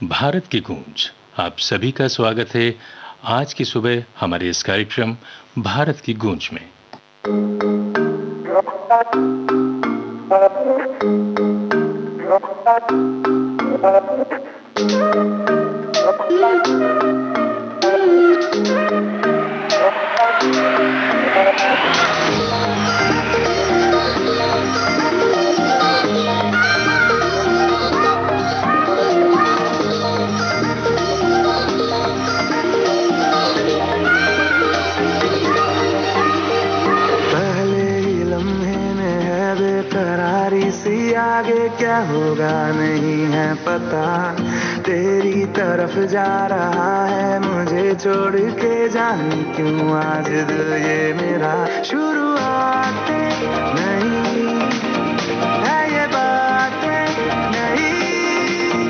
भारत की गूंज आप सभी का स्वागत है आज की सुबह हमारे इस कार्यक्रम भारत की गूंज में। बेकरारी सी आगे क्या होगा नहीं है पता, तेरी तरफ जा रहा है मुझे छोड़ के जाने क्यों आज दिल ये मेरा। शुरुआत नहीं है ये बातें नहीं,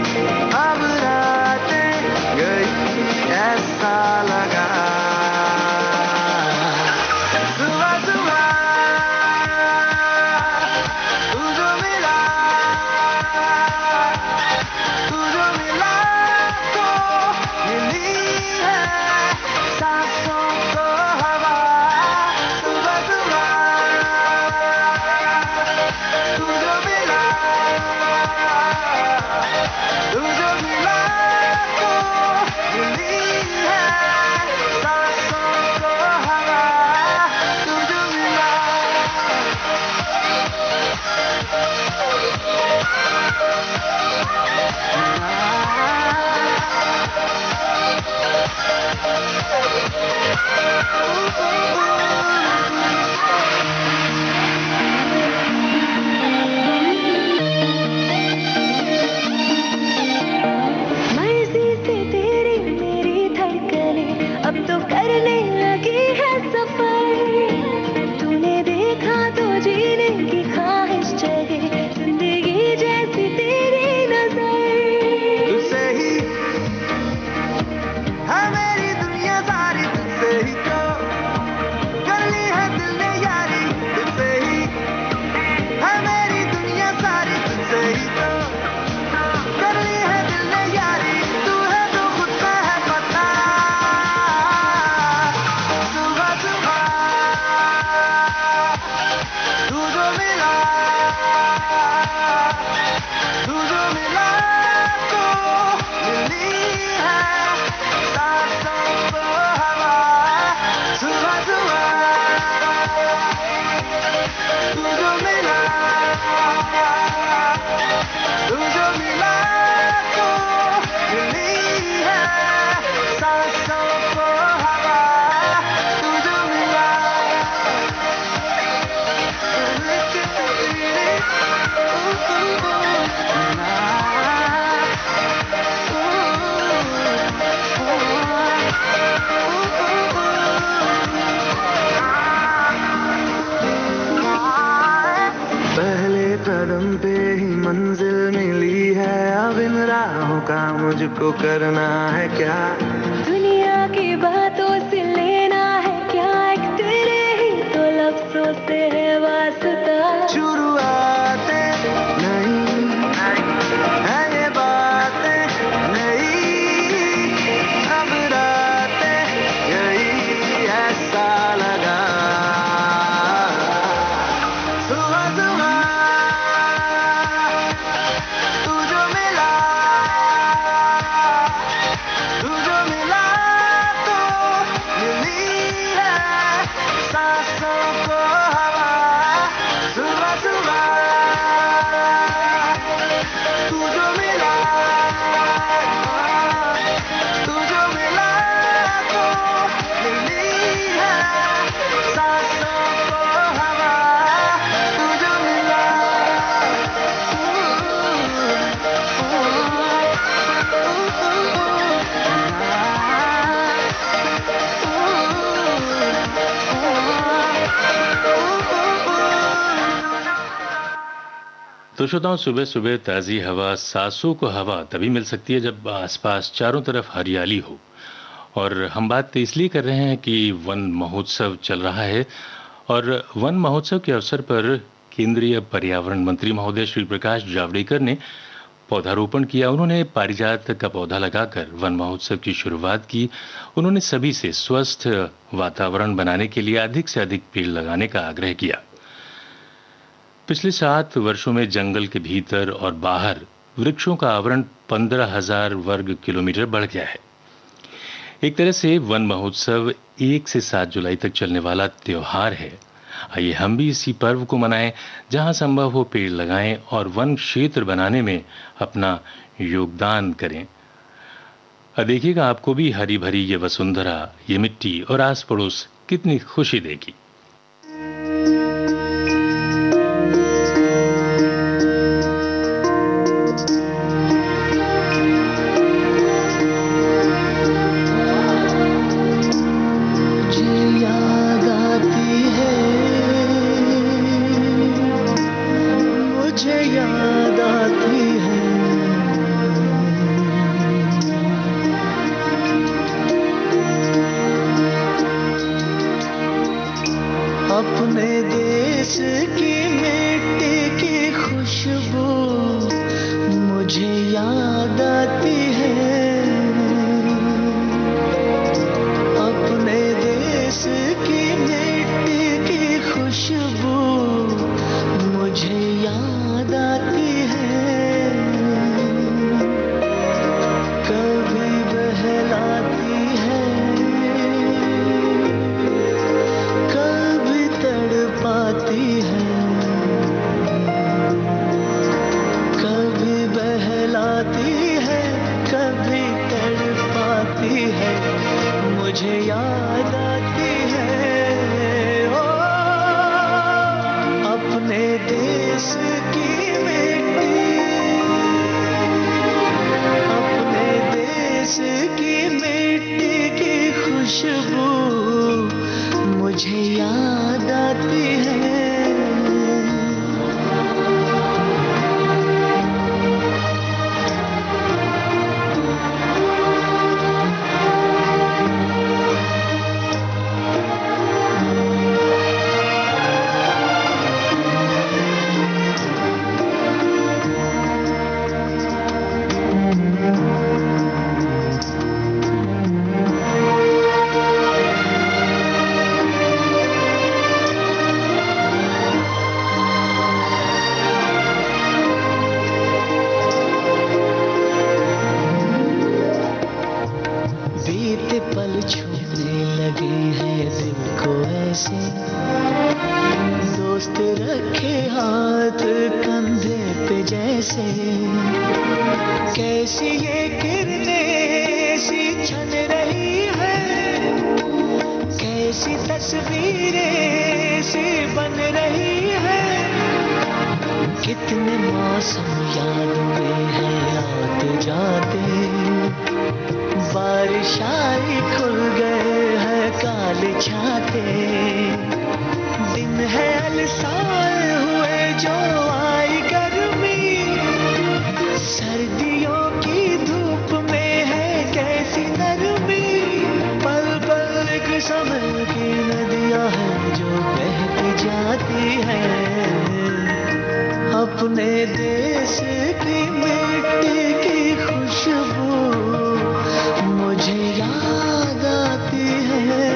अब रातें गई ऐसा लगा। कदम पे ही मंजिल मिली है, अब इन राहों का मुझको करना है क्या। दुनिया की बातों से लेना है क्या, एक तेरे ही तो लफ्जों से है वास्ता। शुरुआतें नहीं है ये बातें नहीं, अब रातें यही ऐसा लगा। तो श्रोताओं, सुबह सुबह ताज़ी हवा, सांसों को हवा तभी मिल सकती है जब आसपास चारों तरफ हरियाली हो। और हम बात इसलिए कर रहे हैं कि वन महोत्सव चल रहा है और वन महोत्सव के अवसर पर केंद्रीय पर्यावरण मंत्री महोदय श्री प्रकाश जावड़ेकर ने पौधारोपण किया। उन्होंने पारिजात का पौधा लगाकर वन महोत्सव की शुरुआत की। उन्होंने सभी से स्वस्थ वातावरण बनाने के लिए अधिक से अधिक पेड़ लगाने का आग्रह किया। पिछले 7 वर्षों में जंगल के भीतर और बाहर वृक्षों का आवरण 15,000 वर्ग किलोमीटर बढ़ गया है। एक तरह से वन महोत्सव 1 से 7 जुलाई तक चलने वाला त्योहार है। आइए हम भी इसी पर्व को मनाएं, जहां संभव हो पेड़ लगाएं और वन क्षेत्र बनाने में अपना योगदान करें। देखिएगा आपको भी हरी भरी ये वसुंधरा, ये मिट्टी और आस पड़ोस कितनी खुशी देगी। अपने देश की मिट्टी की खुशबू मुझे याद आती है। अपने देश की मिट्टी की खुशबू मुझे याद आती है। कभी बहलाती है, पाती है, कभी बहलाती है, कभी तड़पाती है, मुझे याद आती है। ओ अपने देश की मिट्टी, अपने देश की मिट्टी की खुशबू मुझे याद आती है। बीते पल छूने लगे हैं दिल को ऐसे, दोस्त रखे हाथ कंधे पे जैसे। कैसी ये किरणें सी छन रही है, कैसी तस्वीरें सी बन रही है। कितने मौसम याद में है आते जाते, बारिश आई खुल गए हैं काले छाते। दिन है अलसाए हुए जो आई गर्मी, सर्दियों की धूप में है कैसी नरमी। पल पल एक समय की नदियां हैं जो बहती जाती हैं। अपने देश की मिट्टी की खुशबू मुझे याद आती है।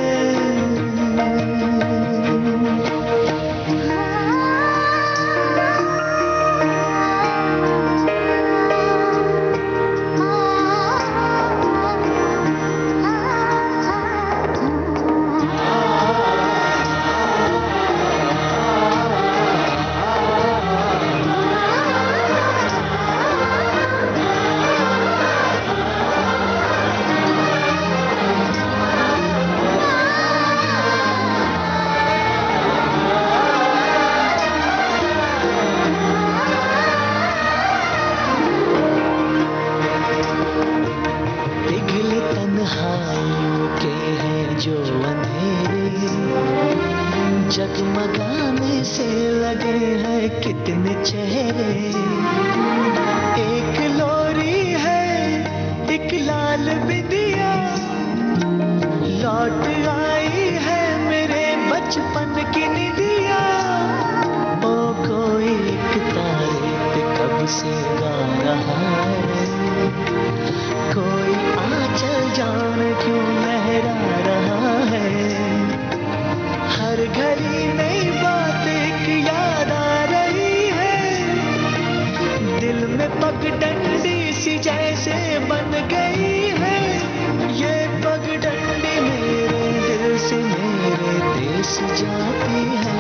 जगमगाने से लगे हैं कितने चेहरे। एक लोरी है एक लाल बिंदिया, लौट आई है मेरे बचपन की निदिया। ओ कोई एक तारे पे कब से गा रहा कोई आंचल जाने क्यों लहरा रहा है, हर घड़ी नई बात एक याद आ रही है, दिल में पगडंडी सी जैसे बन गई है, ये पगडंडी मेरे दिल से मेरे देश जाती है।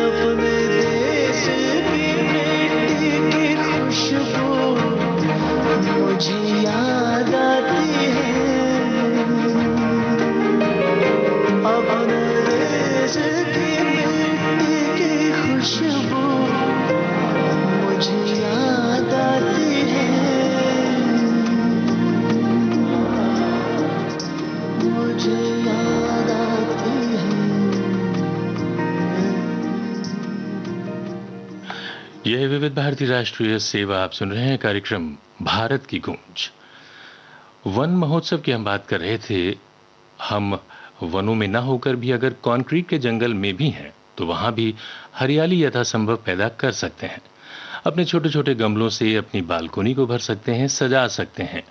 अपने देश की मिट्टी की खुशबू मुझे याद आती है, अपने देश की मिट्टी की खुशबू मुझे याद आती है, मुझे याद आती है। यह विविध भारती राष्ट्रीय सेवा, आप सुन रहे हैं कार्यक्रम भारत की गूंज। वन महोत्सव की हम बात कर रहे थे। हम वनों में ना होकर भी अगर कंक्रीट के जंगल में भी हैं तो वहां भी हरियाली यथासंभव पैदा कर सकते हैं। अपने छोटे छोटे गमलों से अपनी बालकोनी को भर सकते हैं, सजा सकते हैं।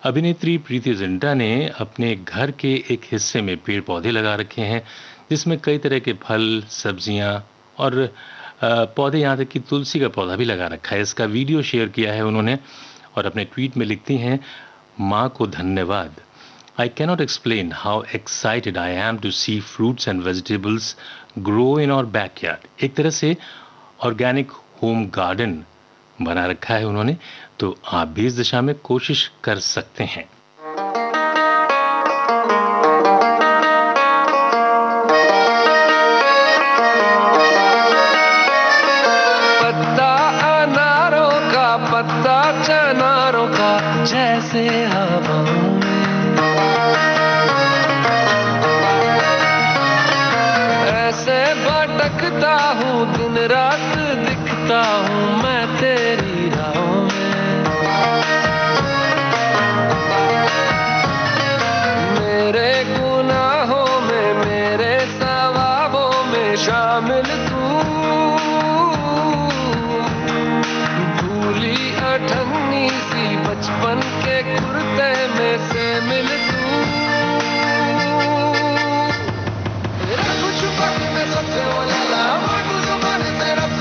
अभिनेत्री प्रीति जिंटा ने अपने घर के एक हिस्से में पेड़ पौधे लगा रखे हैं, जिसमें कई तरह के फल, सब्जियां और पौधे, यहाँ तक कि तुलसी का पौधा भी लगा रखा है। इसका वीडियो शेयर किया है उन्होंने और अपने ट्वीट में लिखती हैं, माँ को धन्यवाद। I cannot explain how excited I am to see fruits and vegetables grow in our backyard. एक तरह से ऑर्गेनिक होम गार्डन बना रखा है उन्होंने, तो आप भी इस दिशा में कोशिश कर सकते हैं। पत्ता अनारों का, पत्ता चनारों का, जैसे हवाओं में ऐसे भटकता हूँ, दिन रात दिखता हूँ मैं तेरी राहों में। मेरे गुनाहों में, मेरे सवाबों में शामिल तू, भूली अठन्नी सी बचपन के कुर्ते में से मिल तू। तेरा कुछ वक्त में सबसे वाला मैं तुझ मन से रब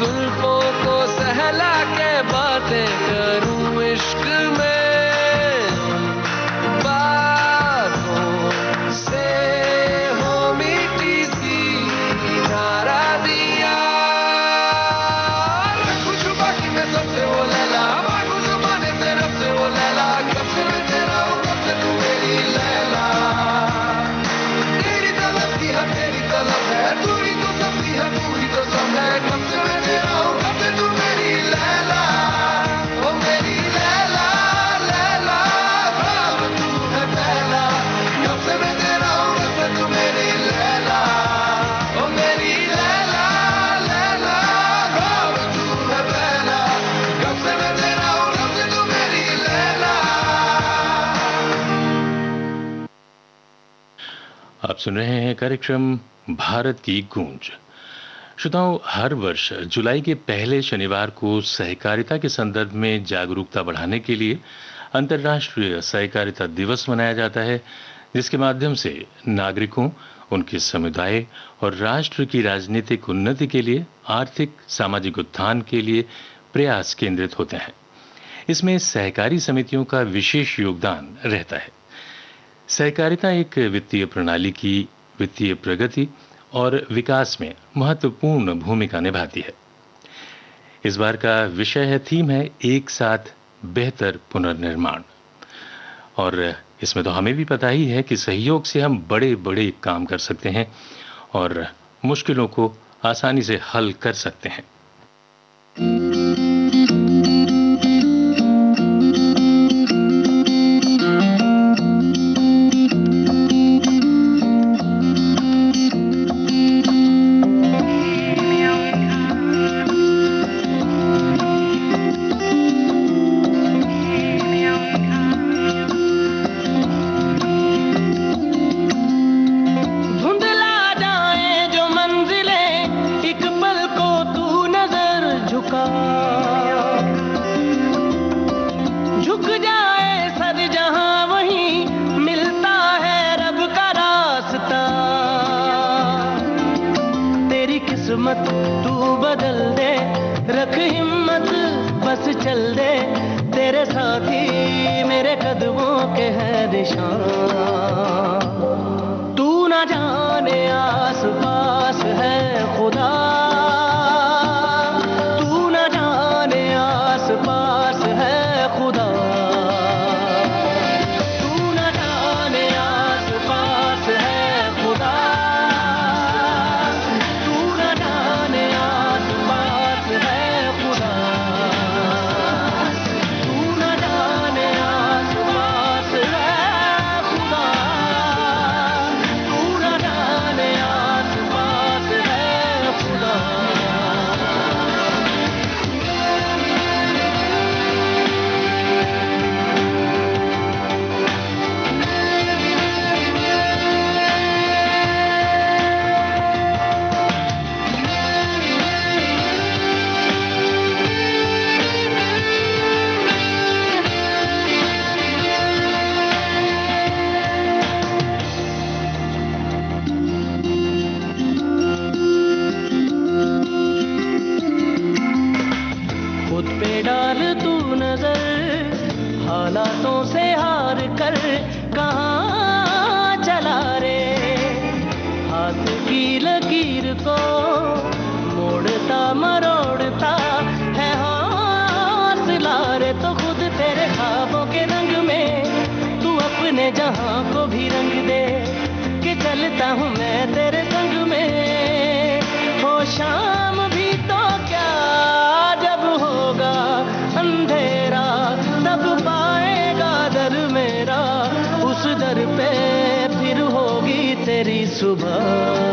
जुल्फों को सहला के बातें करूं इश्क में, बातों से हो मीठी सी नाराज़ियाँ। मैं कुछ बाकी में सबसे वो लैला, मांगू ज़माने से रब से वो लैला, कब से मैं तेरा हूँ कब से तू मेरी लैला। तेरी तलब की है तेरी तलब है, तू ही तो सबकी है तू ही तो सब है, कब से मैं तेरा हूँ कब से तू मेरी लैला। ओ मेरी लैला लैला, ख्वाब तू है पहला, कब से मैं तेरा हूँ कब से तू मेरी लैला। ओ मेरी लैला लैला, ख्वाब तू है पहला, कब से मैं तेरा हूँ कब से तू मेरी लैला। आप सुन रहे हैं कार्यक्रम भारत की गूंज। श्रोताओं, हर वर्ष जुलाई के पहले शनिवार को सहकारिता के संदर्भ में जागरूकता बढ़ाने के लिए अंतर्राष्ट्रीय सहकारिता दिवस मनाया जाता है, जिसके माध्यम से नागरिकों, उनके समुदाय और राष्ट्र की राजनीतिक उन्नति के लिए, आर्थिक सामाजिक उत्थान के लिए प्रयास केंद्रित होते हैं। इसमें सहकारी समितियों का विशेष योगदान रहता है। सहकारिता एक वित्तीय प्रणाली की वित्तीय प्रगति और विकास में महत्वपूर्ण भूमिका निभाती है। इस बार का विषय थीम है एक साथ बेहतर पुनर्निर्माण। और इसमें तो हमें भी पता ही है कि सहयोग से हम बड़े बड़े काम कर सकते हैं और मुश्किलों को आसानी से हल कर सकते हैं। किस्मत तू बदल दे, रख हिम्मत बस चल दे, तेरे साथी मेरे कदमों के है निशान। तू ना जाने आस पास है खुदा, तू ना जाने आस पास है खुदा, तू ना जाने आस पास है खुदा। हालातों से हार कर कहाँ चला रे, हाथ की लकीर को मोड़ता मरोड़ता है हौसला रे। तो खुद तेरे ख्वाबों के रंग में तू अपने जहां को भी रंग दे, कि चलता हूँ मैं तेरे संग में। हो शाम भी तो क्या, जब होगा अंधेरा तब पाएगा दर मेरा, उस दर पे फिर होगी तेरी सुबह।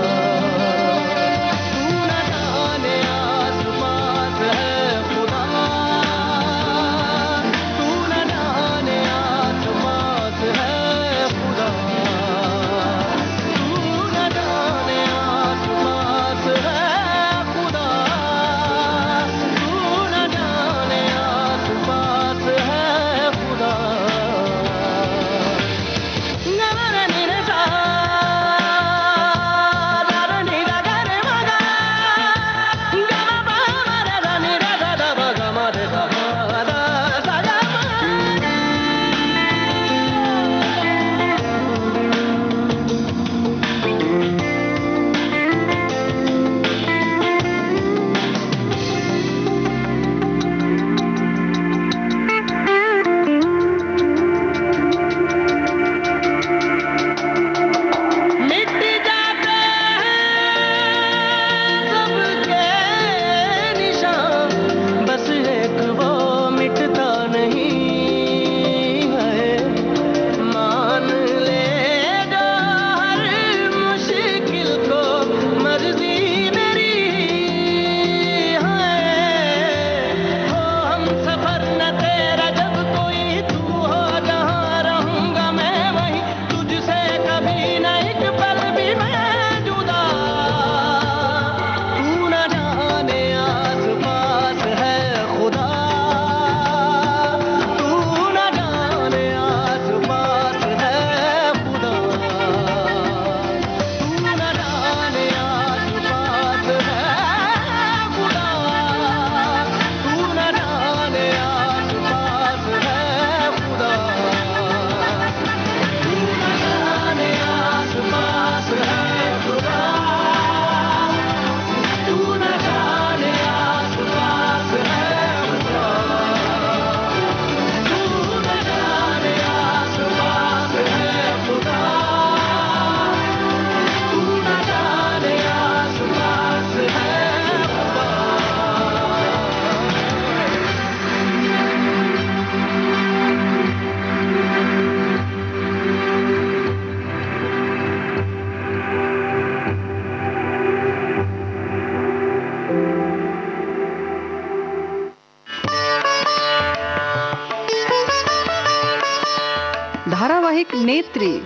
नेत्री,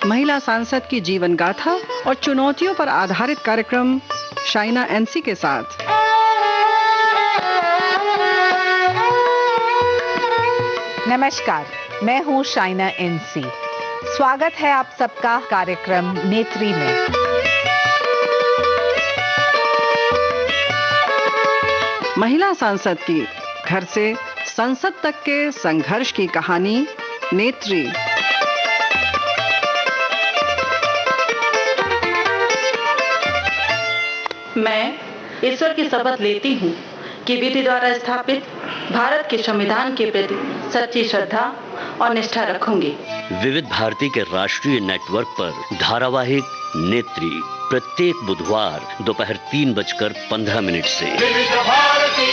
महिला सांसद की जीवन गाथा और चुनौतियों पर आधारित कार्यक्रम शाइना एनसी के साथ। नमस्कार, मैं हूँ शाइना एनसी। स्वागत है आप सबका कार्यक्रम नेत्री में। महिला सांसद की घर से संसद तक के संघर्ष की कहानी नेत्री। मैं ईश्वर की शपथ लेती हूँ कि विधि द्वारा स्थापित भारत के संविधान के प्रति सच्ची श्रद्धा और निष्ठा रखूंगी। विविध भारती के राष्ट्रीय नेटवर्क पर धारावाहिक नेत्री प्रत्येक बुधवार दोपहर 3:15 से। विविध भारती।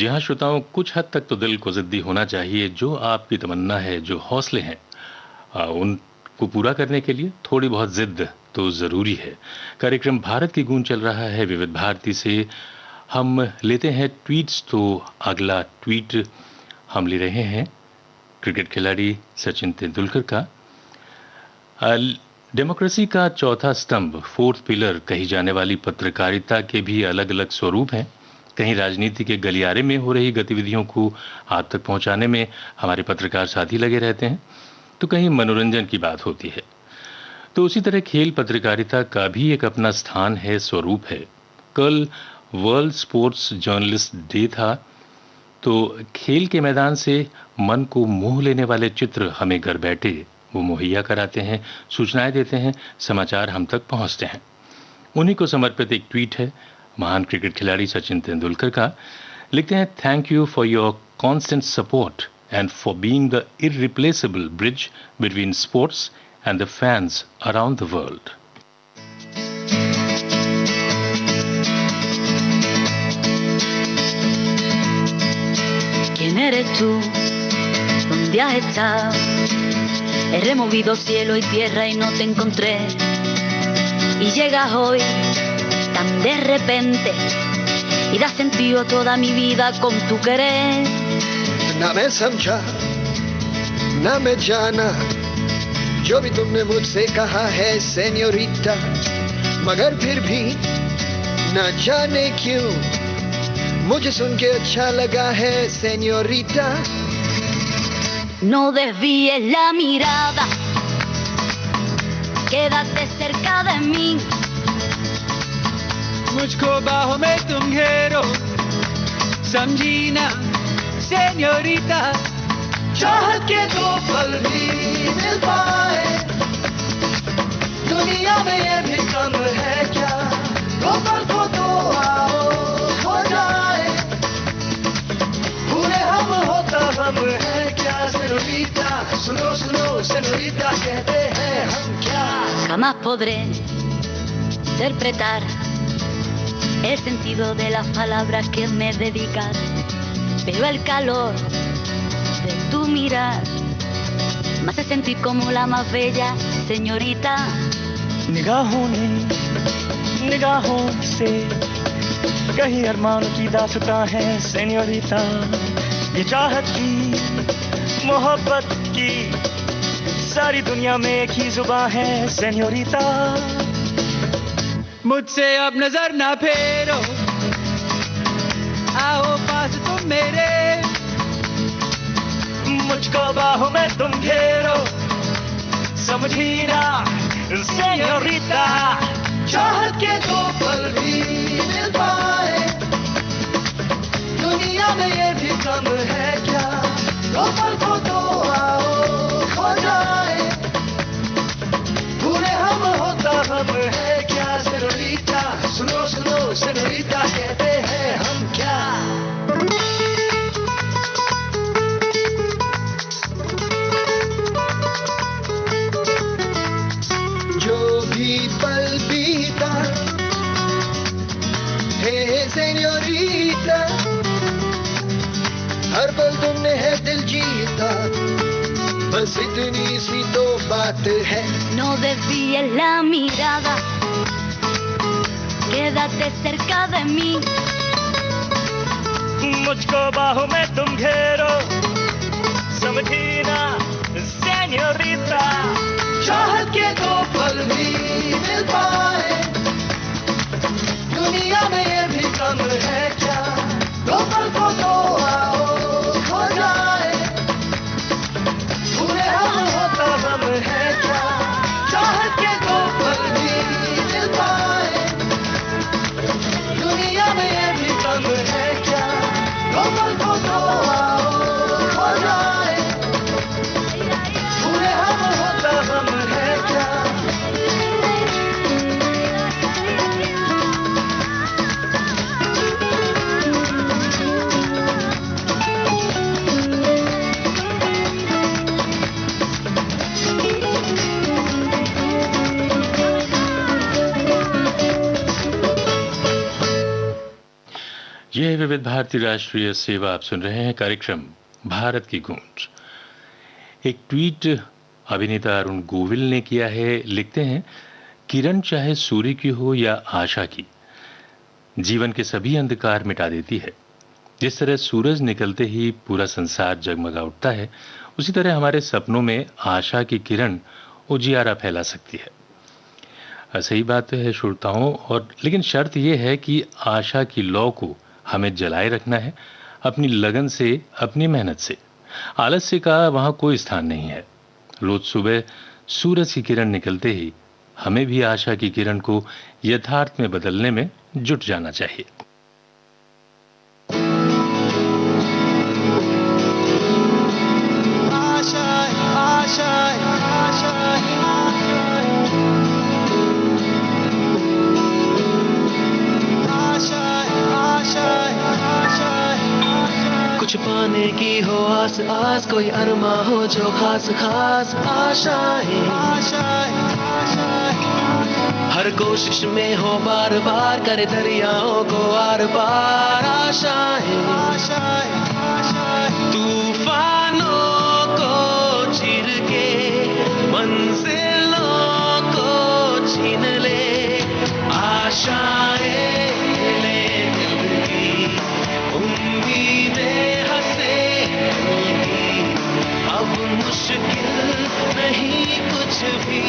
जी हाँ श्रोताओं, कुछ हद तक तो दिल को ज़िद्दी होना चाहिए। जो आपकी तमन्ना है, जो हौसले हैं, उनको पूरा करने के लिए थोड़ी बहुत ज़िद्द तो ज़रूरी है। कार्यक्रम भारत की गूंज चल रहा है विविध भारती से। हम लेते हैं ट्वीट्स, तो अगला ट्वीट हम ले रहे हैं क्रिकेट खिलाड़ी सचिन तेंदुलकर का। डेमोक्रेसी का चौथा स्तंभ, फोर्थ पिलर कही जाने वाली पत्रकारिता के भी अलग अलग स्वरूप हैं। कहीं राजनीति के गलियारे में हो रही गतिविधियों को आप तक पहुंचाने में हमारे पत्रकार साथी लगे रहते हैं, तो कहीं मनोरंजन की बात होती है। तो उसी तरह खेल पत्रकारिता का भी एक अपना स्थान है, स्वरूप है। कल वर्ल्ड स्पोर्ट्स जर्नलिस्ट डे था, तो खेल के मैदान से मन को मोह लेने वाले चित्र हमें घर बैठे वो मुहैया कराते हैं, सूचनाएं देते हैं, समाचार हम तक पहुंचते हैं। उन्हीं को समर्पित एक ट्वीट है महान क्रिकेट खिलाड़ी सचिन तेंदुलकर का। लिखते हैं, thank you for your constant support and for being the irreplaceable bridge between sports and the fans around the world. ¿Quién eres tú? ¿Dónde has estado? He removido cielo y tierra y no te encontré. Y llegas hoy tan de repente y das sentido a toda mi vida con tu querer. ना मैं समझा ना मैं जाना जो भी तुमने मुझसे कहा है सेन्योरिटा, मगर फिर भी ना जाने क्यों मुझे सुन के अच्छा लगा है senorita. No desvíes la mirada, quédate cerca de mí. मुझको बाहों में तुम घेरो, समझी ना सेन्योरिटा। चाहत के दो पल भी मिल पाए दुनिया में ये भी कम है क्या, दो पल को तो आओ हो जाए, पूरे हम होता हम है क्या सेन्योरिटा। सुनो सुनो सेन्योरिटा कहते हैं हम क्या। Jamás podré interpretar el sentido de las palabras que me dedicas, pero el calor de tu mirar me hace sentir como la más bella señorita. निगाहों ने निगाहों से कहीं अरमानों की दास्तां है सेन्योरिटा। ये चाहत की मोहब्बत की सारी दुनिया में एक ही जुबान है सेन्योरिटा। मुझसे अब नजर ना फेरो, आओ पास तुम मेरे, मुझको बाहों में तुम घेरो, समझी ना सेन्योरिटा। चाहत के दो पल भी मिल पाए दुनिया में ये भी कम है क्या, दो पल को तो आओ हो जाए, पूरे हम होता हम है क्या सेन्योरिटा। सुनो सुनो सेन्योरिटा कहते हैं हम क्या। जो भी पल बीता है सेन्योरिटा, हर पल तुमने है दिल जीता, बस इतनी सी तो बात है। No desvíes la mirada, quédate cerca de mí. मुझको बाहों में तुम घेरो, समझी ना सेन्योरिटा। चाहत के दो पल भी मिल पाए दुनिया में ये भी कम है क्या, दो पल को तो आओ हो जाए, पूरे हम होता हम है क्या। चाहत के दो पल भी मिल पाए दुनिया में ये भी कम है क्या, दो पल को तो आओ हो जाए, पूरे हम होता हम है क्या। ये है विविध भारती राष्ट्रीय सेवा। आप सुन रहे हैं कार्यक्रम भारत की गूंज। एक ट्वीट अभिनेता अरुण गोविल ने किया है। लिखते हैं, किरण चाहे सूर्य की हो या आशा की, जीवन के सभी अंधकार मिटा देती है। जिस तरह सूरज निकलते ही पूरा संसार जगमगा उठता है, उसी तरह हमारे सपनों में आशा की किरण उजियारा फैला सकती है। सही बात है श्रोताओं, और लेकिन शर्त यह है कि आशा की लौ को हमें जलाए रखना है, अपनी लगन से, अपनी मेहनत से। आलस्य का वहां कोई स्थान नहीं है। रोज सुबह सूरज की किरण निकलते ही हमें भी आशा की किरण को यथार्थ में बदलने में जुट जाना चाहिए। कुछ पाने की हो आस आस, कोई अरमा हो जो खास खास। आशाएं हर कोशिश में हो बार बार, करे दरियाओं को आर पार। आशाएं तूफानों को चीर के मंजिलों को छीन ले। आशाएं ले दिल की, उम्मीदें हंसे की। अब मुश्किल नहीं कुछ भी,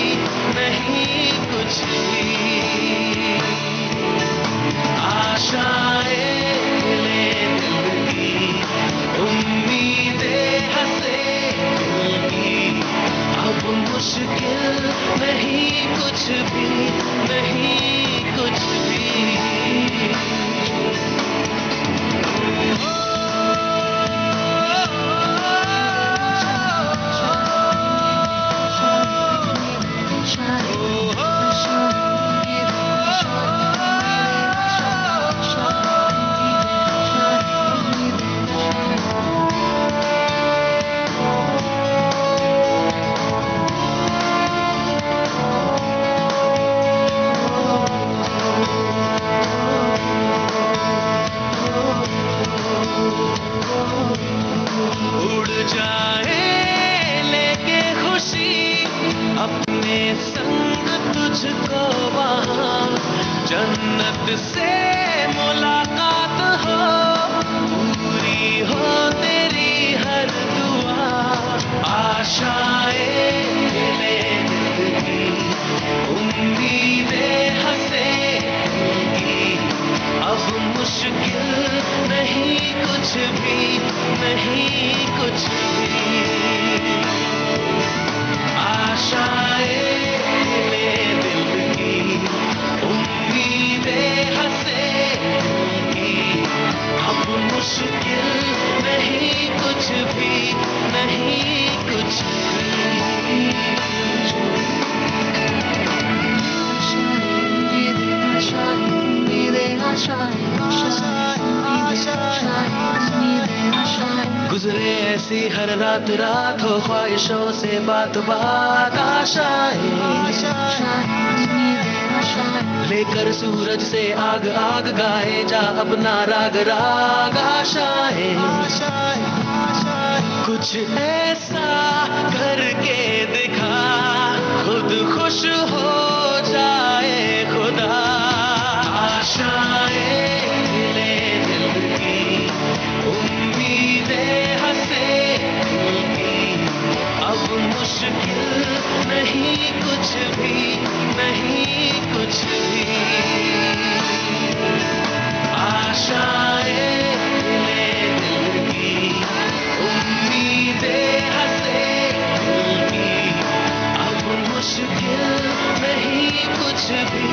नहीं कुछ भी। आशाएं ले दिल की, उम्मीदें हंसे की। अब मुश्किल नहीं कुछ भी, नहीं कुछ भी। उड़ जाए लेके खुशी अपने संग तुझको वहाँ, जन्नत से मुलाकात हो, पूरी हो तेरी हर दुआ। आशाएं ले दिल की, उम्मीदें हंसे की। अब मुश्किल नहीं कुछ भी, नहीं कुछ भी। आशाएं ले दिल की, उम्मीदें हंसे की। अब मुश्किल नहीं कुछ भी, नहीं कुछ भी। गुजरे ऐसी हर रात रात, हो ख्वाहिशों से बात बात। आशाएं लेकर सूरज से आग आग, गाए जा अपना राग राग। आशाएं कुछ ऐसा करके दिखा, खुद खुश हो जाए खुदा। आशाएं ले दिल की, उम्मीदें हंसे की। अब मुश्किल नहीं कुछ भी, नहीं कुछ भी। आशाएं ले दिल की, उम्मीदें हंसे की। अब मुश्किल नहीं कुछ भी,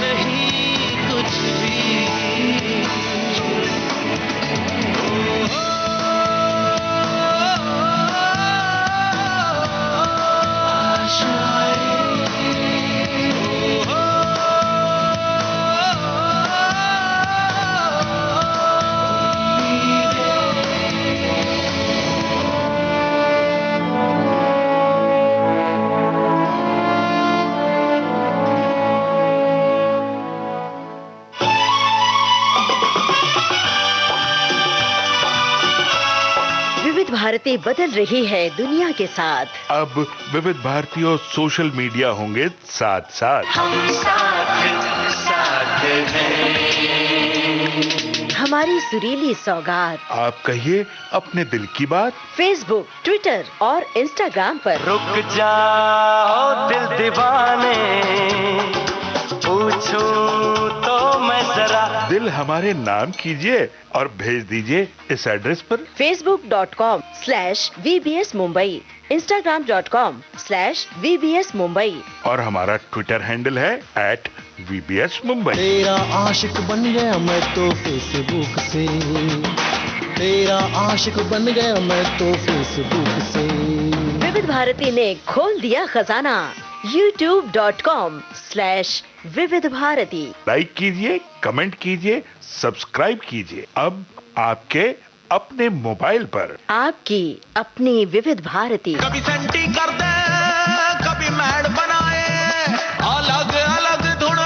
नहीं कुछ भी। भारती बदल रही है दुनिया के साथ। अब विविध भारती और सोशल मीडिया होंगे साथ साथ। हम साथ हैं। हमारी सुरीली सौगात आप कहिए अपने दिल की बात। फेसबुक, ट्विटर और इंस्टाग्राम पर। रुक जाओ दिल दीवाने, पूछूं तो मैं जरा। दिल हमारे नाम कीजिए और भेज दीजिए इस एड्रेस पर। facebook.com/VBS Mumbai, Instagram.com/VBS Mumbai और हमारा ट्विटर हैंडल है @VBS Mumbai। तेरा आशिक बन गया मैं तो फेसबुक से, तेरा आशिक बन गया मैं तो फेसबुक से। विविध भारती ने खोल दिया खजाना। youtube.com/विविध भारती। लाइक कीजिए, कमेंट कीजिए, सब्सक्राइब कीजिए। अब आपके अपने मोबाइल पर आपकी अपनी विविध भारती। कभी सेंटी कर दे, कभी मैड बनाए, अलग अलग धुन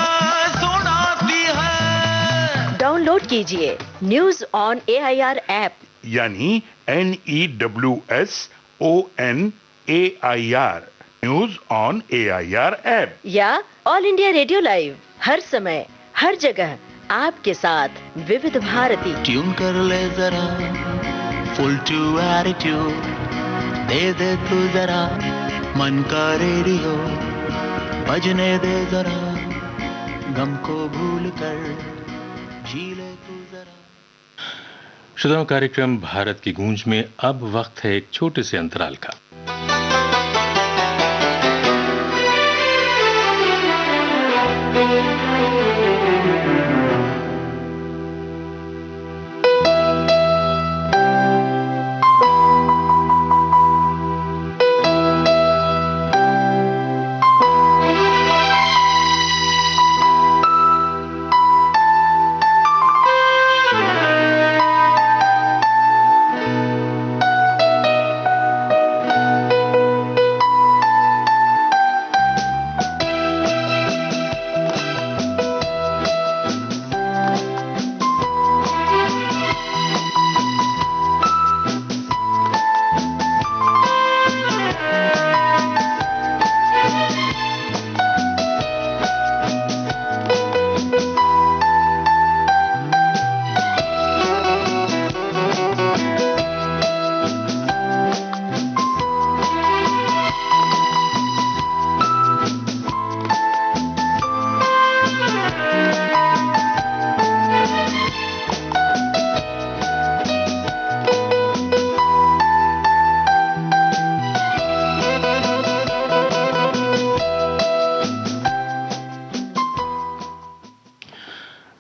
सुनाती है। डाउनलोड कीजिए न्यूज ऑन AIR ऐप, यानी NEWSONAIR, news on AIR app, या ऑल इंडिया रेडियो लाइव, हर समय हर जगह आपके साथ विविध भारती। ट्यून कर ले जरा फुल टू एटीट्यूड, दे दे तू जरा मन का रेडियो, बजने दे जरा गम को भूल कर जी ले तू जरा। श्रोताओं, कार्यक्रम भारत की गूंज में अब वक्त है एक छोटे से अंतराल का।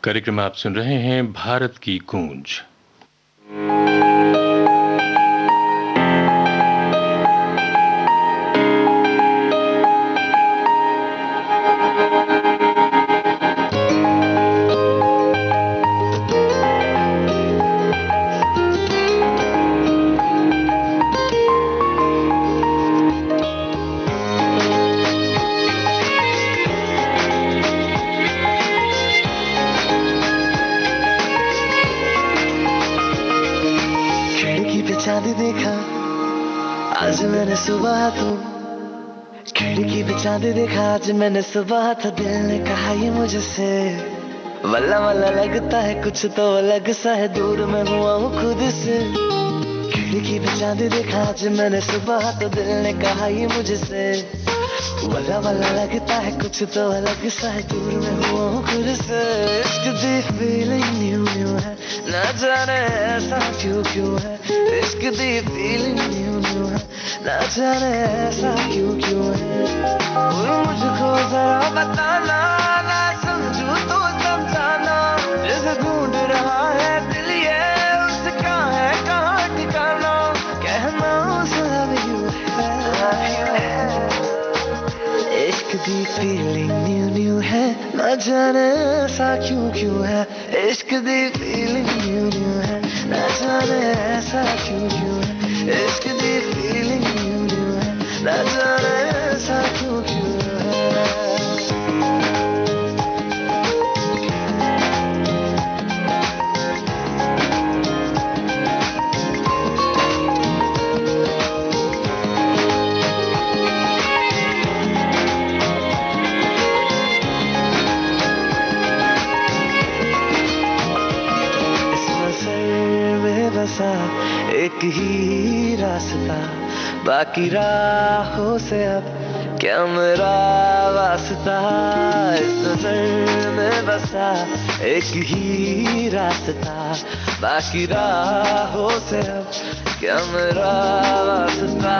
कार्यक्रम आप सुन रहे हैं भारत की गूंज। चांद देखा आज मैंने सुबह, तो खिड़की पे चांद देखा आज मैंने सुबह, तो दिल ने कहा ये मुझसे वल्ला वल्ला लगता है कुछ तो अलग सा है, दूर में हुआ हूँ खुद से। खिड़की पे चांद देखा आज मैंने सुबह, तो दिल ने कहा ये मुझसे वल्ला वल्ला लगता है कुछ तो अलग सा है, दूर में हुआ हूँ खुद से। इश्क दी फीलिंग न्यू न्यू है, ना जाने ऐसा क्यों क्यों है। इश्क दी फीलिंग न्यू न्यू है, ना जाने ऐसा क्यों क्यों है। मुझको जरा बताना, ना समझूं तो समझाना, जिसे ढूंढ रहा है दिल ये उसका है कहाँ ठिकाना। कहना उसे love you है, इश्क दी फीलिंग न्यू न्यू है, ना जाने ऐसा क्यों क्यों है। इश्क दी फीलिंग न्यू न्यू है, ना जाने ऐसा क्यों क्यों है। इश्क दी फीलिंग न्यू न्यू है, ना जाने ऐसा क्यों क्यों है। एक ही रास्ता, बाकी राहों से अब क्या मेरा वास्ता। इस नजर में बसा एक ही रास्ता, बाकी राहों से अब क्या मेरा वास्ता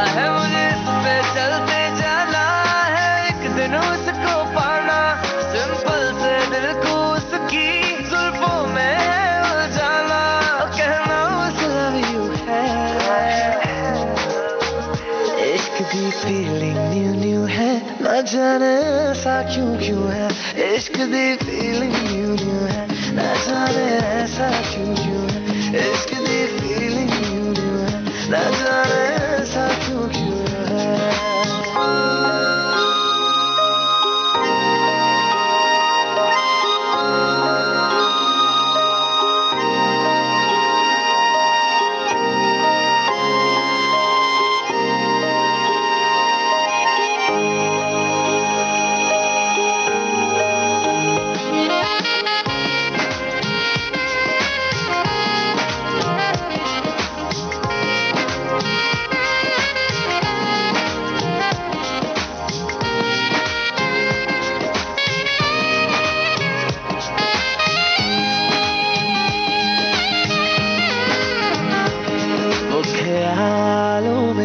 है। मुझे इस पे चलते जाना है, एक दिन उसको पाना, सिंपल से दिल को उसकी जुल्फों में उलझाना। कहना उस लव यू है, इश्क की फीलिंग न्यू न्यू है, न जाने ऐसा क्यों क्यों है। इश्क की फीलिंग न्यू न्यू है, न जाने ऐसा क्यों क्यों है। इश्क की फीलिंग न्यू न्यू है, न जाने ऐसा क्यों क्यों है।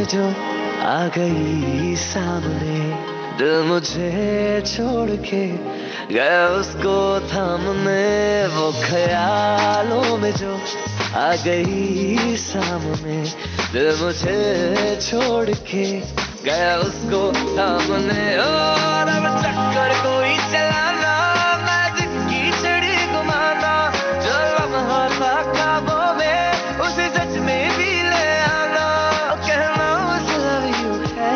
जो आ गई सामने, दिल मुझे छोड़ के गया उसको थामने। वो ख्यालों में जो आ गई सामने, दिल मुझे छोड़ के गया उसको थामने। और अब चक्कर कोई चलाना, मैजिक की छड़ी घुमाना, जो लम्हा था ख्वाबों में उसे सच में भी ले आना। कहना उस लव यू है,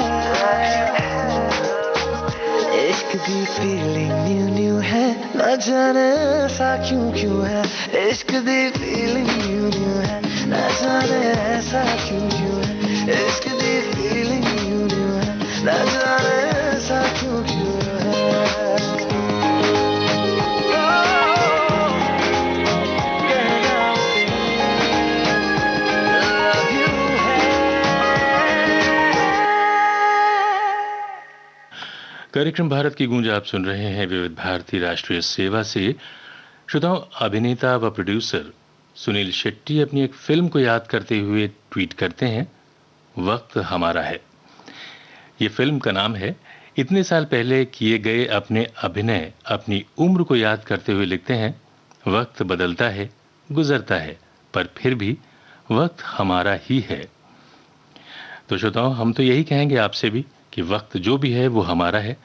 इश्क की फीलिंग न्यू न्यू है, न जाने ऐसा क्यों क्यों है। इश्क की फीलिंग न्यू न्यू है, न जाने ऐसा क्यों क्यों है। इश्क की फीलिंग न्यू न्यू है, न जाने ऐसा क्यों क्यों है। कार्यक्रम भारत की गूंज आप सुन रहे हैं विविध भारती राष्ट्रीय सेवा से। श्रोताओं, अभिनेता व प्रोड्यूसर सुनील शेट्टी अपनी एक फिल्म को याद करते हुए ट्वीट करते हैं, वक्त हमारा है। ये फिल्म का नाम है। इतने साल पहले किए गए अपने अभिनय, अपनी उम्र को याद करते हुए लिखते हैं, वक्त बदलता है, गुजरता है, पर फिर भी वक्त हमारा ही है। तो श्रोताओं, हम तो यही कहेंगे आपसे भी कि वक्त जो भी है वो हमारा है।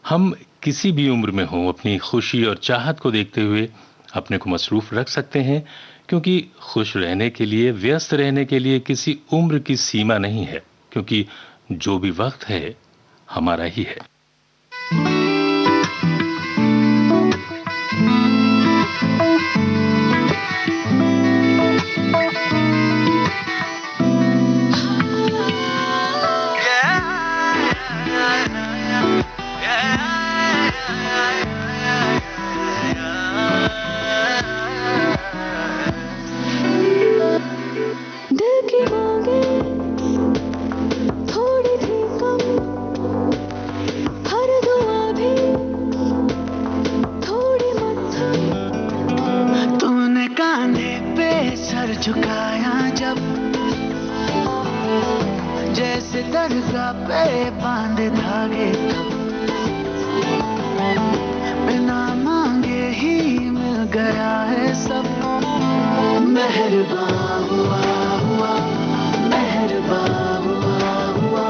हम किसी भी उम्र में हों, अपनी खुशी और चाहत को देखते हुए अपने को मसरूफ रख सकते हैं, क्योंकि खुश रहने के लिए, व्यस्त रहने के लिए किसी उम्र की सीमा नहीं है, क्योंकि जो भी वक्त है हमारा ही है। झुकाया जब, जैसे दरगाह पे बांधे धागे, बिना मांगे ही मिल गया है सब। मेहरबान हुआ हुआ, मेहरबान हुआ हुआ,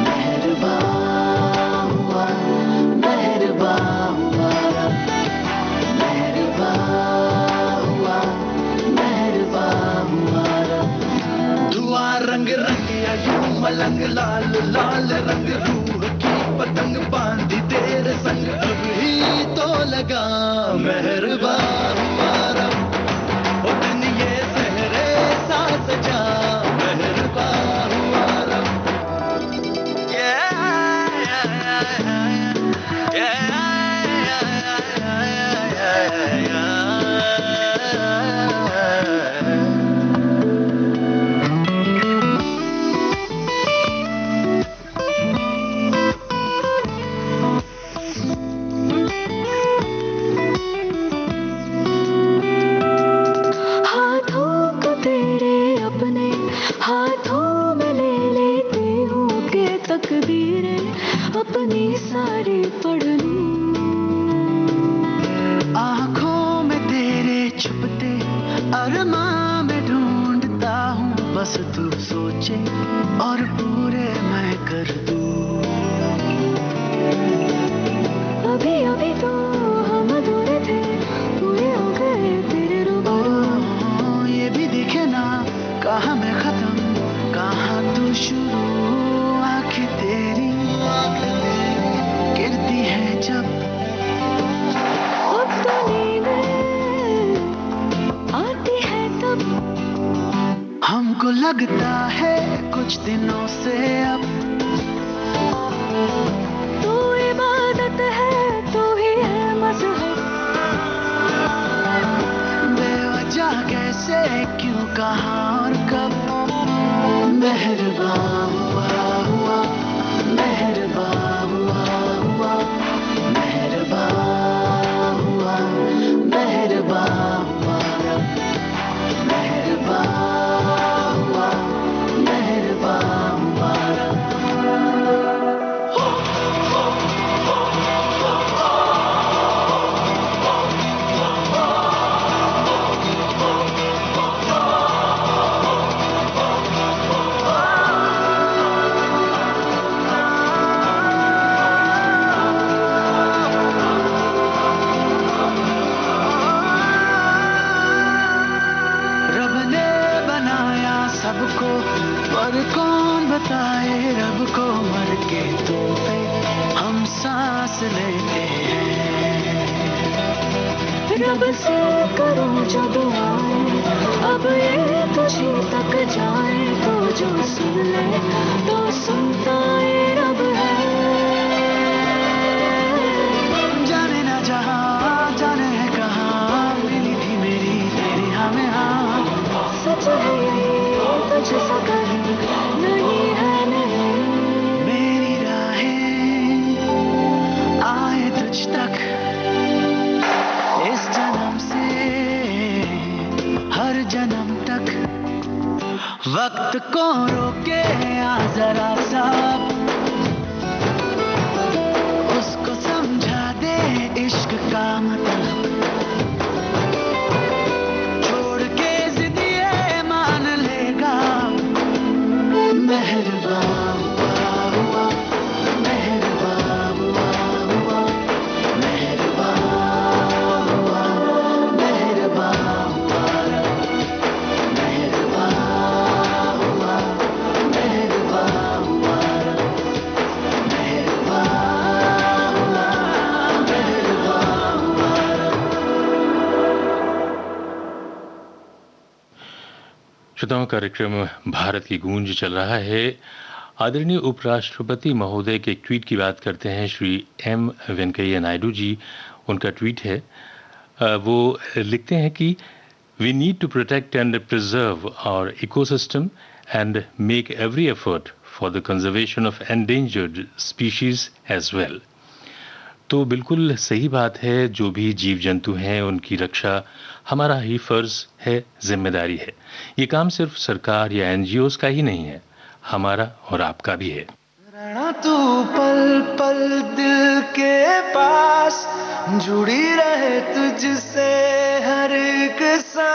मेहरबान हुआ, मेहरबान हुआ, मेहरबान हुआ, मेहरबान हुआ। धुआ रंग रंगिया यूं मलंग, लाल लाल रंग रूह की पतंग, बांधी तेरे संग अब ही तो लगा। मेहरबान हुआ रब, ओ दिन ये सहरे सा सजा। मेहरबान हुआ रब। सच्चे और पूरे मैं कर दूं। अभी अभी तो हम अधूरे थे, पूरे हो गए तेरे रूबरू। ये भी दिखे ना कहाँ मैं खत्म कहाँ तू शुरू। आँखें तेरी गिरती है जब अब तो नींदें आती है तब। हमको लगता है कुछ दिनों से अब तू इबादत है, तू ही है मज़हब। बेवजह कैसे क्यों कहाँ और कब। मेहरबान हुआ मेहरबान हुआ मेहरबान हुआ मेहरबान हुआ मेहरबान हुआ मेहरबान सबको पर कौन बताए रब को मर के तोहफे हम सांस लेते हैं। रब से करूं जो दुआएं अब ये तुझी तक जाए तो जो सुन ले तो सुनता ये रब है। जाने ना जहां जाने है कहाँ मिली थी मेरी तेरी हमें हाँ। सच है ये तुझसा कहीं नहीं है नहीं। मेरी राहें आए तुझ तक इस जन्म से हर जन्म तक। वक्त को रोके आ जरा सा उसको समझा दे इश्क का मतलब। छोड़ के जिदिए मान लेगा। मेहरबान हुआ मेहरबान हुआ मेहरबान हुआ मेहरबान हुआ मेहरबान हुआ मेहरबान हुआ मेहरबान हुआ मेहरबान हुआ। श्रोताओं, कार्यक्रम भारत की गूंज चल रहा है। आदरणीय उपराष्ट्रपति महोदय के एक ट्वीट की बात करते हैं श्री एम वेंकैया नायडू जी। उनका ट्वीट है, वो लिखते हैं कि we need to protect and preserve our ecosystem and make every effort for the conservation of endangered species as well. तो बिल्कुल सही बात है, जो भी जीव जंतु हैं उनकी रक्षा हमारा ही फर्ज है, जिम्मेदारी है। ये काम सिर्फ सरकार या एनजीओज का ही नहीं है, हमारा और आपका भी है। रहना तू पल पल दिल के पास, जुड़ी रहे तुझसे हर एक सांस।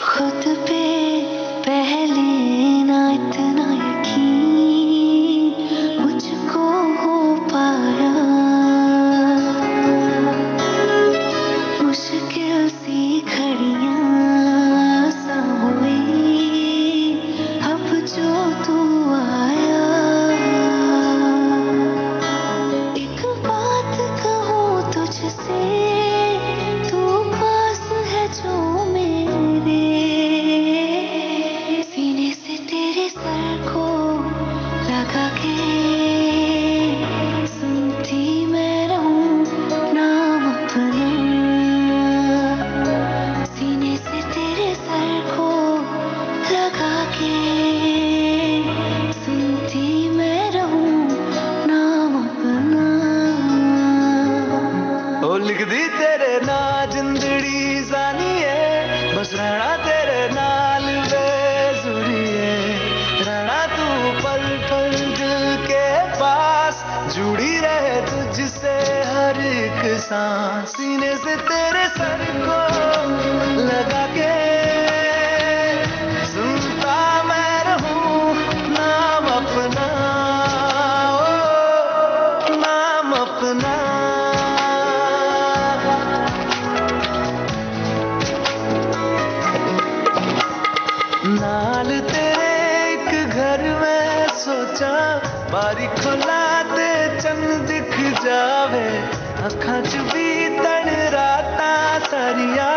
खुद पे पहले ना इतना यकीन मुझको हो पाया। मुश्किल सी घड़ियां सा हुई अब जो तू आया। एक बात कहूँ तुझसे, तू पास है जो मेरे, सीने से तेरे सर को लगा के सुनती मैं रहूं नाम अपना। सीने से तेरे सर को लगा के सुनती मैं रहूं नाम अपना। ओ लिख दी तेरे ना जिंदड़ी जानी है, बस रहना तेरे नाल बेसुरी है। रहना तू पल पल दिल के पास, जुड़ी रहे तुझसे हर एक सांस सीने से तेरे सर को लगा के सुनता मैं रहूं नाम अपना, ओ नाम अपना। नाल तेरे एक घर में सोचा बारी खोला ते चंद दिख जावे, अखां च भी तन राता सारिया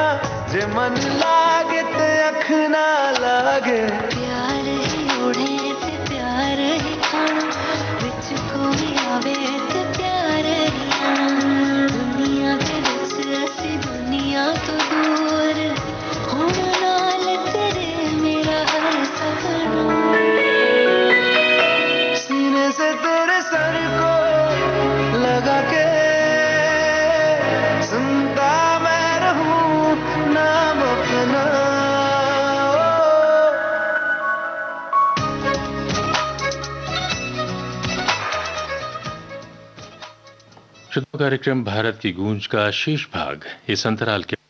जे मन लागे ते अख ना लागे। प्यार ही उड़े ते प्यार ही खाना, विच कोई आवे ते प्यार ही आना। दुनिया दे विच असी दुनिया तो दूर, हुण नाल तेरे मेरा हर सपना। सीने से तेरे सर को लगा के सुनता मैं रहूं नाम अपना। श्रोताओं, कार्यक्रम भारत की गूंज का शेष भाग इस अंतराल के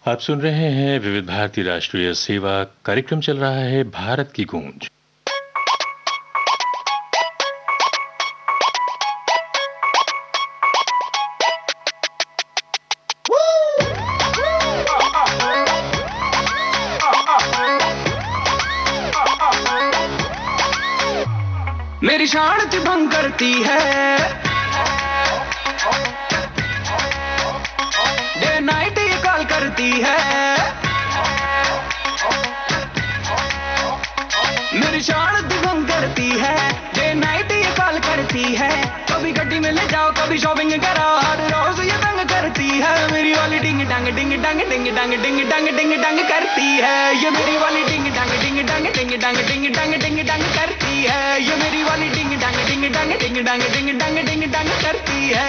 आप सुन रहे हैं विविध भारती राष्ट्रीय सेवा। कार्यक्रम चल रहा है भारत की गूंज। मेरी शान भंग करती है, डे नाइट ये कॉल करती है। मेरी शान भंग करती है, डे नाइट ये कॉल करती है। कभी गड्डी में ले जाओ, कभी शॉपिंग कराओ, हर रोज ये तंग करती है। मेरी वाली डिंग डंग डिंग डंग डिंग डंग डिंग डंग डिंग डंग करती है। ये मेरी वाली डिंग डंग डिंग डंग डिंग डंग डिंग डंग डिंग डंग करती है। ये मेरी वाली डिंग डंग डिंग डंग डिंग डंग डिंग डंग डिंग डंग करती है।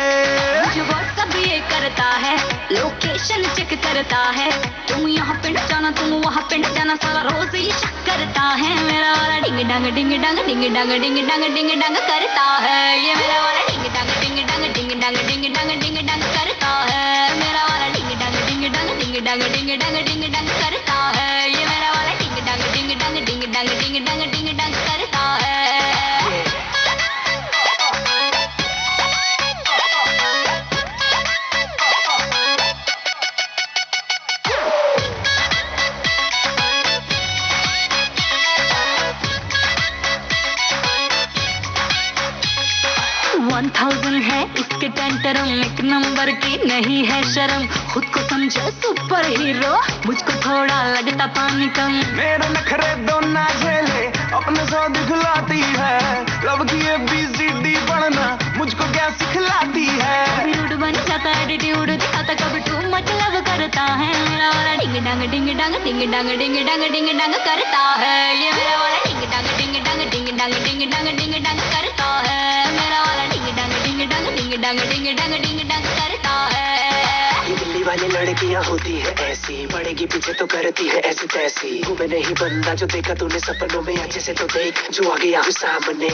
मुझे व्हाट्सएप ये करता है, लोकेशन चेक करता है। तुम यहाँ पिंड जाना, तुम वहाँ पिंड जाना, सारा रोज ये शक करता है। मेरा वाला डिंग डंग डिंग डंग डिंग डंग डिंग डंग डिंग डंग करता है। ये मेरा वाला डिंग डंग डिंग डंग डिंग डंग डिंग डंग डिंग डंग करता है। मेरा वाला डिंग डंग डिंग डंग डिंग डंग डिंग डंग डिंग डंग करता है। ये मेरा वाला डिंग डंग डिंग डंग डिंग डंग डिंग डंग डिंग डंग करता है। है इसके टेंटरम, एक नंबर की नहीं है शर्म। खुद को समझे सुपर हीरो, मुझको थोड़ा लगता पानी कम। मेरे नखरे दोना झेले अपने सौ दिखलाती है। लब की ABCD पढ़ना मुझको क्या सिखलाती है। रूड बन जाता एटीट्यूड दिखाता, कभी टू मच लव करता है। मेरा वाला डिंग डंग डिंग डंग डिंग डंग डिंग डंग डिंग डंग करता है। ये मेरा वाला डिंग डंग डिंग डंग डिंग डंग डिंग डंग डिंग डंग करता है। मेरा वाला डिंग डंग डिंग डंग डिंग डंग डिंग डंग डिंग डंग करता है। ये दिल्ली वाली लड़कियां होती है ऐसी, पड़ेगी पीछे तो करती है ऐसी तैसी। हूँ मैं नहीं बंदा जो देखा तूने सपनों में, अच्छे से तो देख जो आ गया हूँ सामने।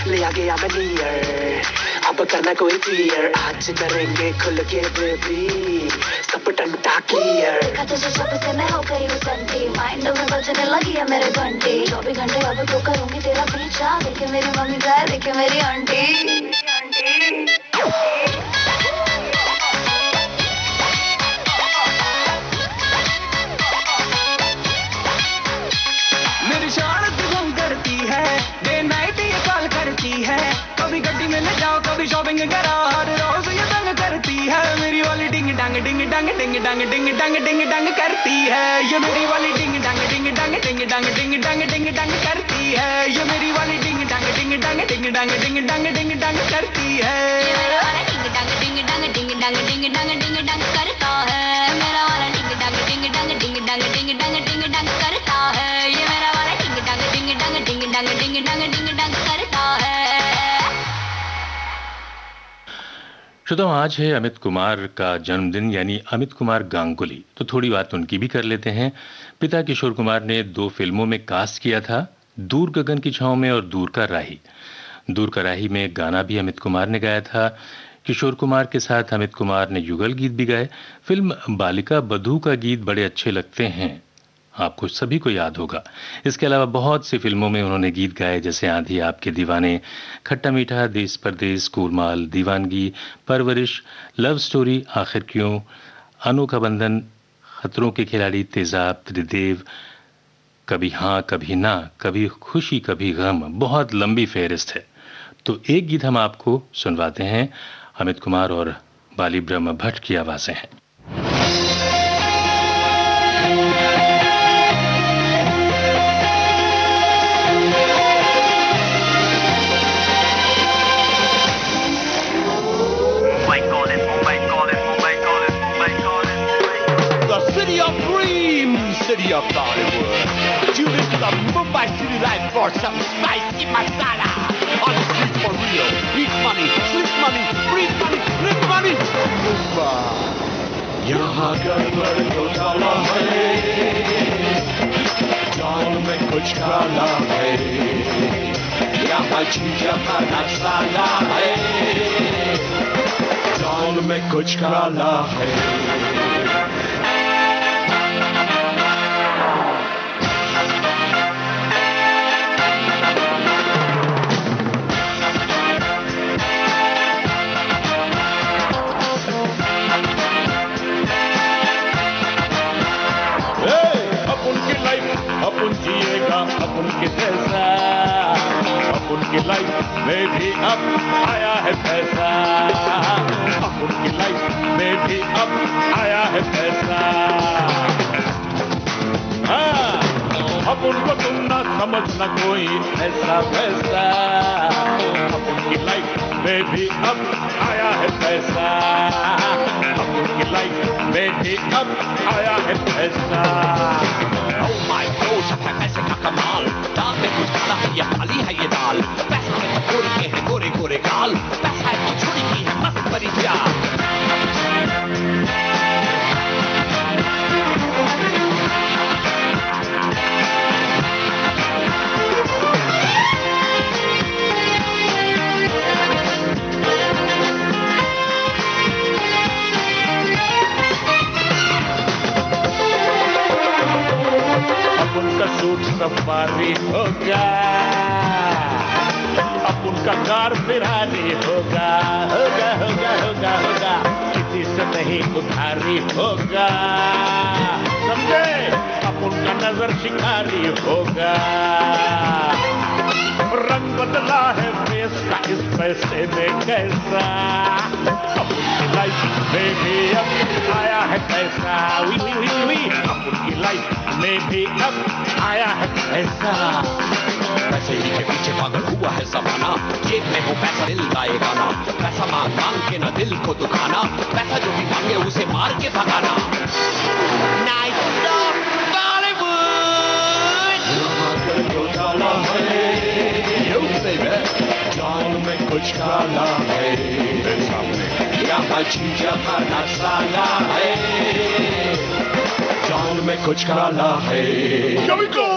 ले आ गया मैं नियर, अब करना कोई क्लियर, आज करेंगे खुल के बेबी सब टंटा क्लियर। देखा तुझे जब से मैं हो गई हूँ संटी, माइंड में बजने लगी है मेरे घंटी, 24 घंटे अब तो करूंगी तेरा पीछा, देखे मेरी मम्मी जाए देखे मेरी आंटी। मेरी शरारत गुम करती है, डे नाइट ये कॉल करती है, कभी गड्डी में ले जाओ कभी शॉपिंग करा, हर रोज ये तंग करती है, मेरी वाली डिंग डांग डिंग डांग डिंग डांग डिंग डांग डिंग डांग करती है, ये मेरी वाली डिंग डांग डिंग डांग डिंग डांग डिंग डांग डिंग डांग करती है, ये मेरी वाली डिंग डांग डिंग डांग डिंग डांग डिंग डांग डिंग डांग करती है, मेरा वाला डिंग डांग डिंग डांग डिंग डांग डिंग डांग डिंग डांग करता है, मेरा वाला डिंग डांग डिंग डांग डिंग डांग डिंग डांग डिंग डांग करता है, ये मेरा वाला डिंग डांग डिंग डांग डिंग डांग डिंग डांग डिंग डांग करता है। श्रोताओं, आज है अमित कुमार का जन्मदिन, यानी अमित कुमार गांगुली। तो थोड़ी बात उनकी भी कर लेते हैं। पिता किशोर कुमार ने 2 फिल्मों में कास्ट किया था, दूर गगन की छांव में और दूर का राही। दूर का राही में गाना भी अमित कुमार ने गाया था। किशोर कुमार के साथ अमित कुमार ने युगल गीत भी गाए। फिल्म बालिका बधू का गीत बड़े अच्छे लगते हैं, आपको सभी को याद होगा। इसके अलावा बहुत सी फिल्मों में उन्होंने गीत गाए, जैसे आंधी आपके दीवाने, खट्टा मीठा, देश परदेश, गोलमाल, दीवानगी, परवरिश, लव स्टोरी, आखिर क्यों, अनोखा बंधन, खतरों के खिलाड़ी, तेजाब, त्रिदेव, कभी हाँ कभी ना, कभी खुशी कभी गम। बहुत लंबी फेहरिस्त है। तो एक गीत हम आपको सुनवाते हैं, अमित कुमार और बाली ब्रह्म भट्ट की आवाजें हैं। City of dreams, city of Bollywood. Tune into the Mumbai City Life for some spicy masala. On the street for real. Beat money, sleep money, breathe money, live money. Mumbai. यहाँ गड़बड़ घोटाला है, जान में कुछ काला है, यहाँ चीज़ का नक्साला है, जान में कुछ काला है। अपन जिएगा अपन के जैसा, अपन की लाइफ में भी अब आया है पैसा, अपन की लाइफ में भी अब आया है पैसा। हाँ, अपन को तुम ना समझना कोई ऐसा वैसा, अपन की लाइफ में भी अब आया है पैसा, अपन की लाइफ में भी अब आया है पैसा। Oh my gosh, अब है पैसे का कमाल, दाल में कुछ काला है ये खाली है ये दाल, पैसा में पकौड़ी के हैं गोरे गोरे गाल, पैसा है तो छोड़ी की है मस्त भरी चाल। अपन का सूट सफारी होगा, अपन का कार फिरारी होगा, होगा होगा होगा होगा, किसी से नहीं उधारी होगा, समझे? अपन का नजर शिकारी होगा, रंग बदला है फेस का इस पैसे में कैसा, अपन की लाइफ में भी अब आया है पैसा, वी वी वी वी, अपन की लाइफ में भी अब आया है पैसा। पैसे ही के पीछे पागल हुआ है ज़माना, जेब में हो पैसा दिल गाएगा ना, पैसा मांग मांग के ना दिल को दुखाना, पैसा जो भी मांगे उसे मार के भगाना। Night of Bollywood, यहाँ कर दो डाला है, you say that, जान में कुछ काला है, तेरे सामने यहाँ चीज़ का नक्साला है, जान में कुछ काला है। Here we go!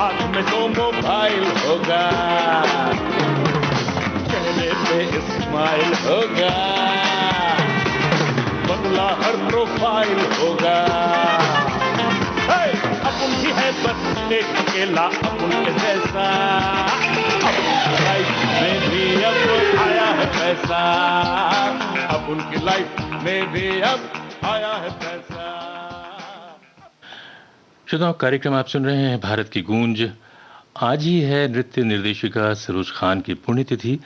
हाथ में तो मोबाइल होगा, चेहरे पे स्माइल होगा, बदला हर प्रोफाइल होगा। अपन ही है बस एक अकेला अपन के जैसा, अपनी लाइफ में भी अब आया है पैसा, अपन की लाइफ में भी अब आया है पैसा। श्रोताओं, कार्यक्रम आप सुन रहे हैं भारत की गूंज। आज ही है नृत्य निर्देशिका सरोज खान की पुण्यतिथि,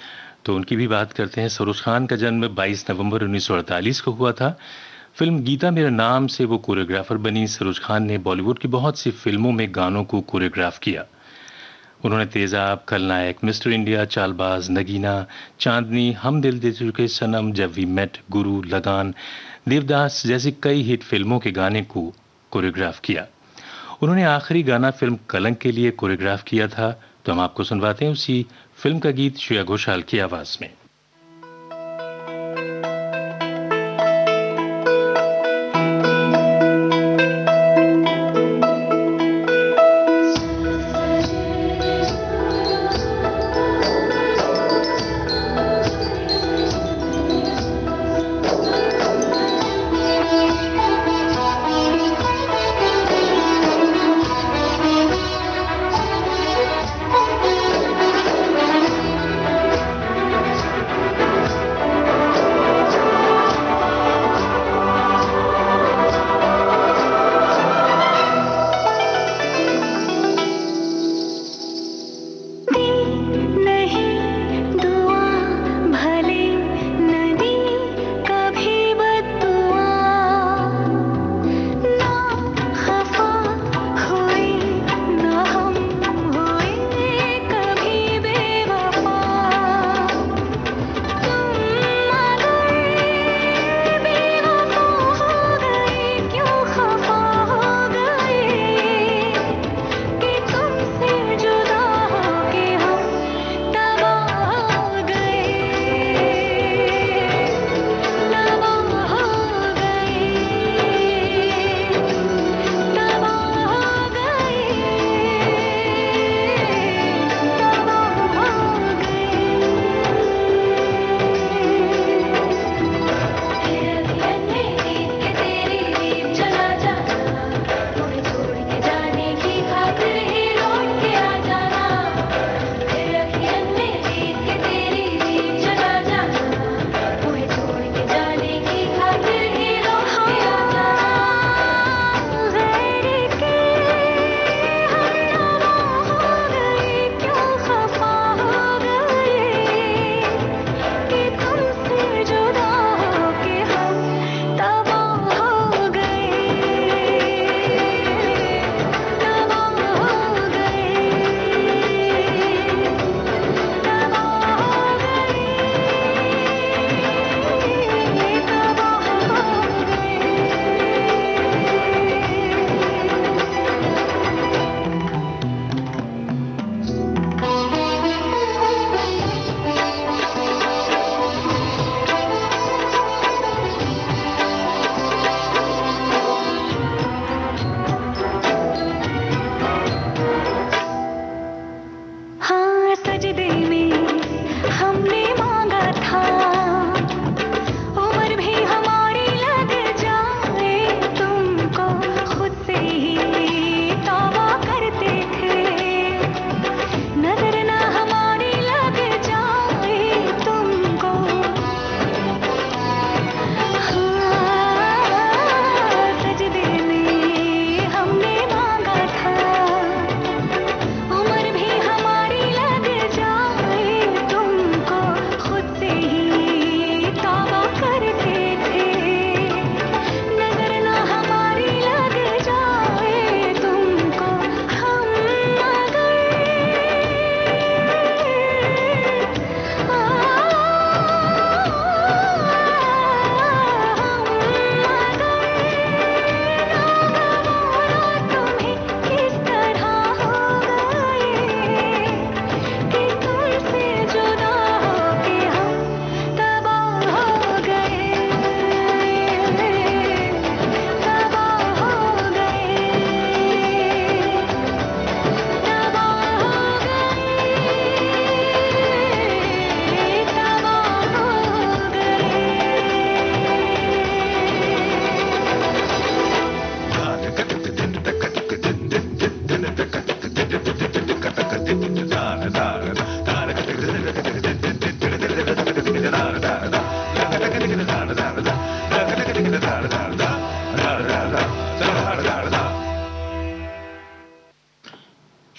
तो उनकी भी बात करते हैं। सरोज खान का जन्म 22 नवंबर 1948 को हुआ था। फिल्म गीता मेरा नाम से वो कोरियोग्राफर बनी। सरोज खान ने बॉलीवुड की बहुत सी फिल्मों में गानों को कोरियोग्राफ किया। उन्होंने तेजाब, खलनायक, मिस्टर इंडिया, चालबाज, नगीना, चांदनी, हम दिल दे चुके सनम, जब वी मेट, गुरु, लगान, देवदास जैसी कई हिट फिल्मों के गाने को कोरियोग्राफ किया। उन्होंने आखिरी गाना फिल्म कलंक के लिए कोरियोग्राफ किया था, तो हम आपको सुनवाते हैं उसी फिल्म का गीत श्रेया घोषाल की आवाज में।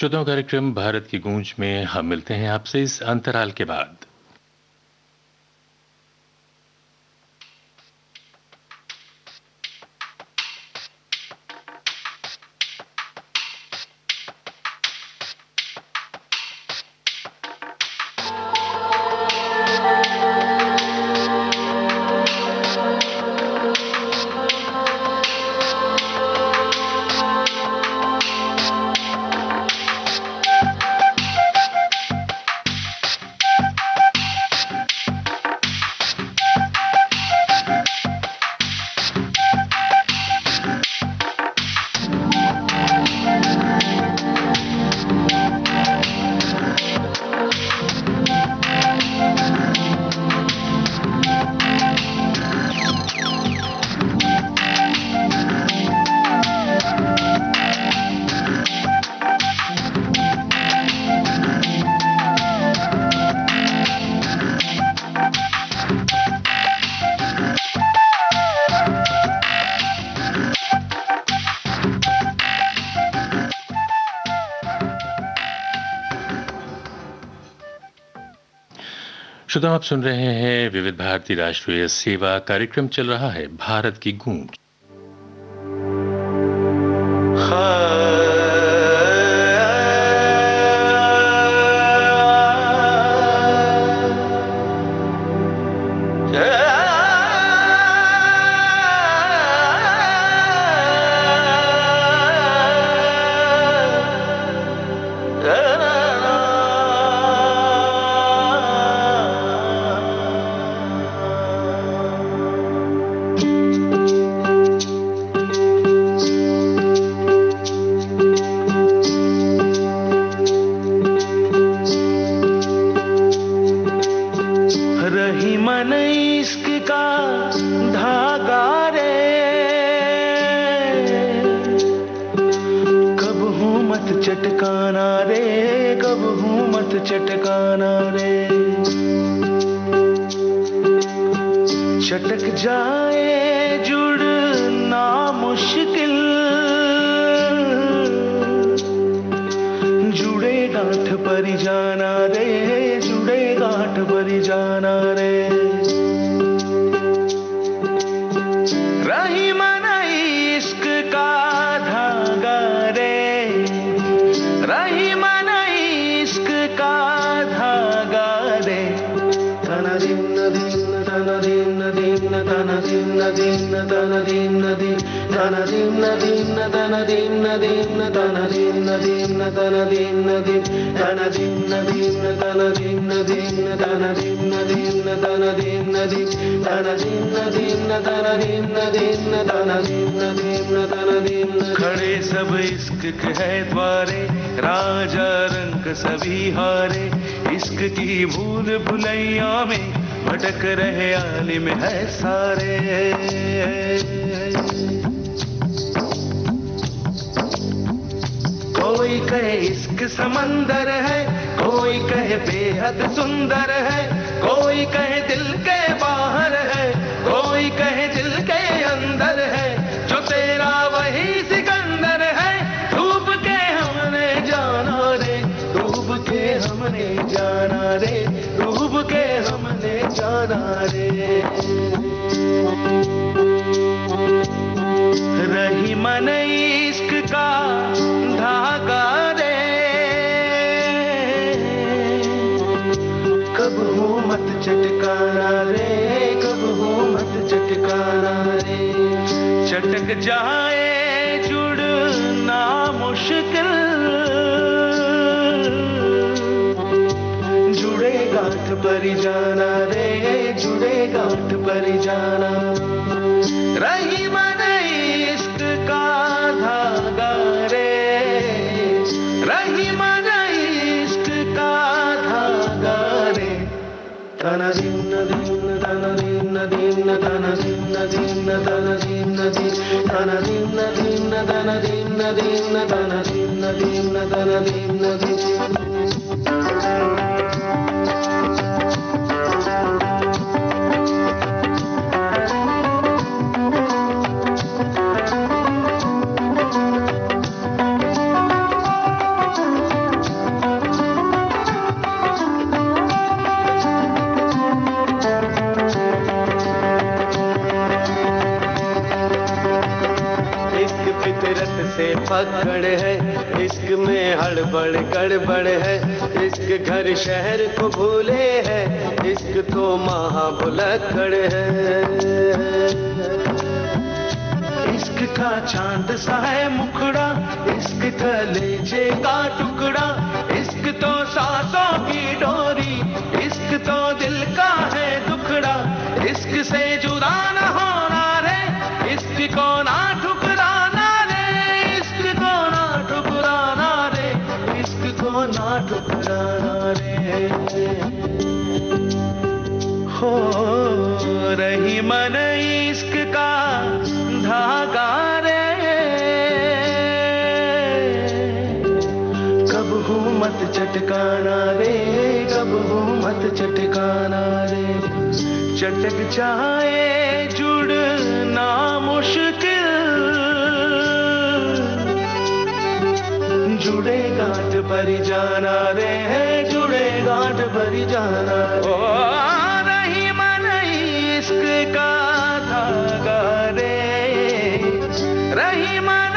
श्रोताओं, कार्यक्रम भारत की गूंज में हम मिलते हैं आपसे इस अंतराल के बाद। श्रोताओं, आप सुन रहे हैं विविध भारती राष्ट्रीय सेवा कार्यक्रम चल रहा है भारत की गूंज। चटक जाए जुड़ना मुश्किल, जुड़े गांठ पर जाना रे, जुड़े गांठ पर जाना रे। रही मना इश्क का धागा रे, रही मना इश्क का धागा रे। तना दिन दिन तना दिन दिन तना दिन दिन तना दिन दिन तना दिन दिन तना दिन दिन तना दिन दिन तना दिन दिन तना दिन दिन तना दिन दिन तना दिन दिन तना दिन दिन तना दिन दिन तना दिन दिन तना दिन दिन तना दिन। खड़े सब इश्क के है द्वारे, राजा रंग सभी हारे। इश्क की भूल भुलैया में भटक रहे आलिम है सारे। कोई कहे इश्क समंदर है, कोई कहे बेहद सुंदर है, कोई कहे दिल के बाहर है, कोई कहे दिल के अंदर है। जो तेरा वही सिकंदर है, डूब के हमने जाना रे, डूब के हमने जाना रे, डूब के हमने जाना रे। रही मन इश्क का धागा रे, कब हो मत चटकाना रे, कब हो मत चटकाना रे। चटक जाए जुड़ना मुश्किल, जुड़े गांठ पर जाना रे, जुड़े गांठ पर जाना। रही मन इश्क का धागा रे, रही मन इश्क का धागा रे। तना दिन दिन तना दिन दिन तना दिन दिन तना दिन दिन तना दिन दिन तना दिन दिन तना दिन दिन तना दिन दिन। पकड़ है, इश्क में हड़बड़ गड़बड़ है, इश्क घर शहर को भूले है, इश्क तो महाभुलक्कड़ है। इश्क का चांद सा है मुखड़ा, इश्क कलेजे का टुकड़ा, इश्क तो सांसों की डोरी, इश्क तो दिल का है दुखड़ा, इश्क से जुदा न होना रे, इश्क को ना ठुकराना रे, इश्क को ना ठुकराना रे, इश्क को ना ठुकराना रे। हो रही मन इश्क का धागा रे, कब हूँ मत चटकाना रे, कब हूँ मत चटकाना रे। चटक जाए जुड़ना मुश्किल, जुड़े गांठ पर जाना रे, जुड़े गांठ पर जाना रे। रही मन इश्क का धागा रे, रही मन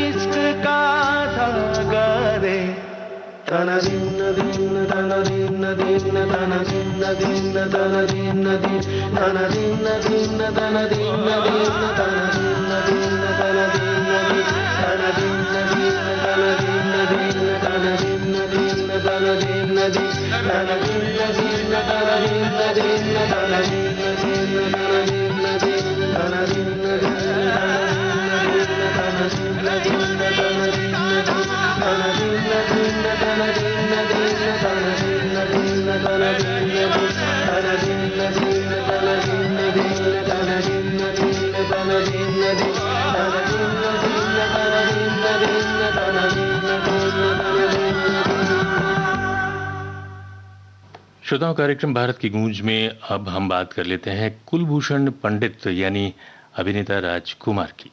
इश्क का धागा रे। तना दिन दिन तना दिन दिन तना दिन दिन तना दिन दिन तना दिन दिन तना दिन दिन तना दिन दिन तना दिन दिन तना दिन दिन तना दिन दिन तना दिन दिन तना दिन दिन तना दिन दिन तना दिन दिन तना दिन दिन तना दिन श्रोताओं, कार्यक्रम भारत की गूंज में अब हम बात कर लेते हैं कुलभूषण पंडित यानी अभिनेता राजकुमार की।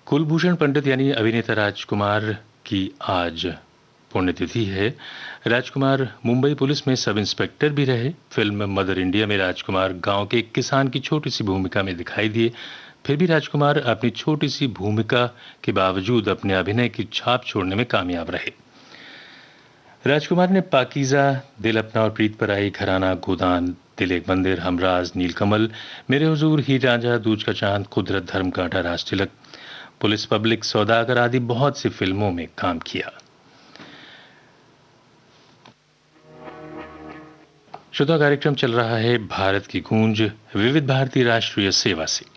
कुलभूषण पंडित यानी अभिनेता राजकुमार की आज पुण्यतिथि है। राजकुमार मुंबई पुलिस में सब इंस्पेक्टर भी रहे। फिल्म मदर इंडिया में राजकुमार गांव के एक किसान की छोटी सी भूमिका में दिखाई दिए। फिर भी राजकुमार अपनी छोटी सी भूमिका के बावजूद अपने अभिनय की छाप छोड़ने में कामयाब रहे। राजकुमार ने पाकीज़ा, दिल अपना और प्रीत पर आई, घराना, गोदान, दिल एक मंदिर, हमराज, नीलकमल, मेरे हुजूर, हीर रांझा, दूज का चांद, कुदरत, धर्म कांटा, राज तिलक, पुलिस पब्लिक, सौदागर आदि बहुत सी फिल्मों में काम किया। श्रोता, कार्यक्रम चल रहा है भारत की गूंज विविध भारती राष्ट्रीय सेवा से।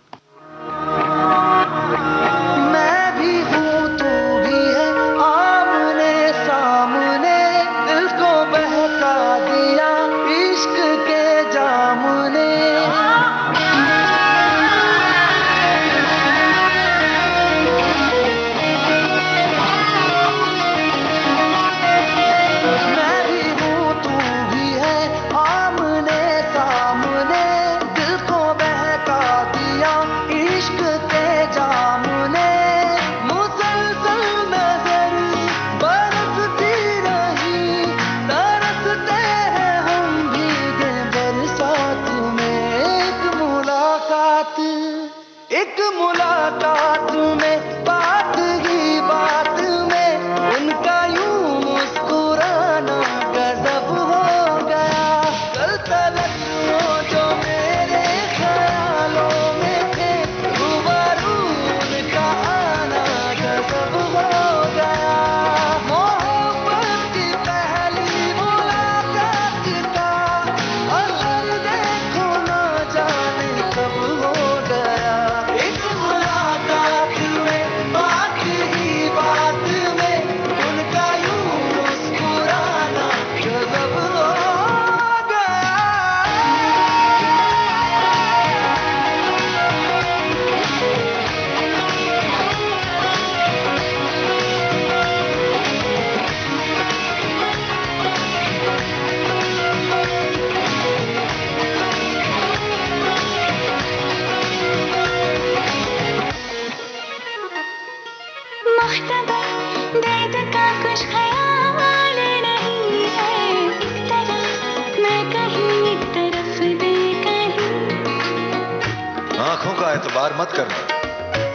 एतबार मत करना,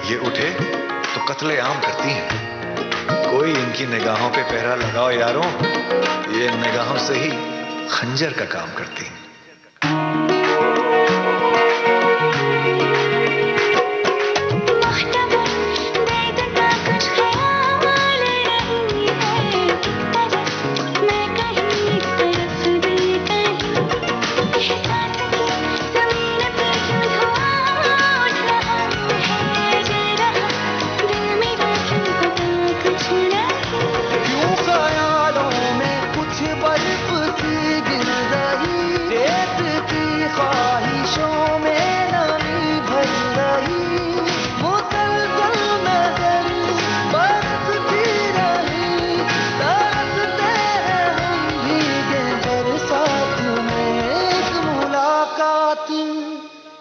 ये उठे तो कत्लेआम करती हैं। कोई इनकी निगाहों पे पहरा लगाओ यारों, ये निगाहों से ही खंजर का काम करती हैं।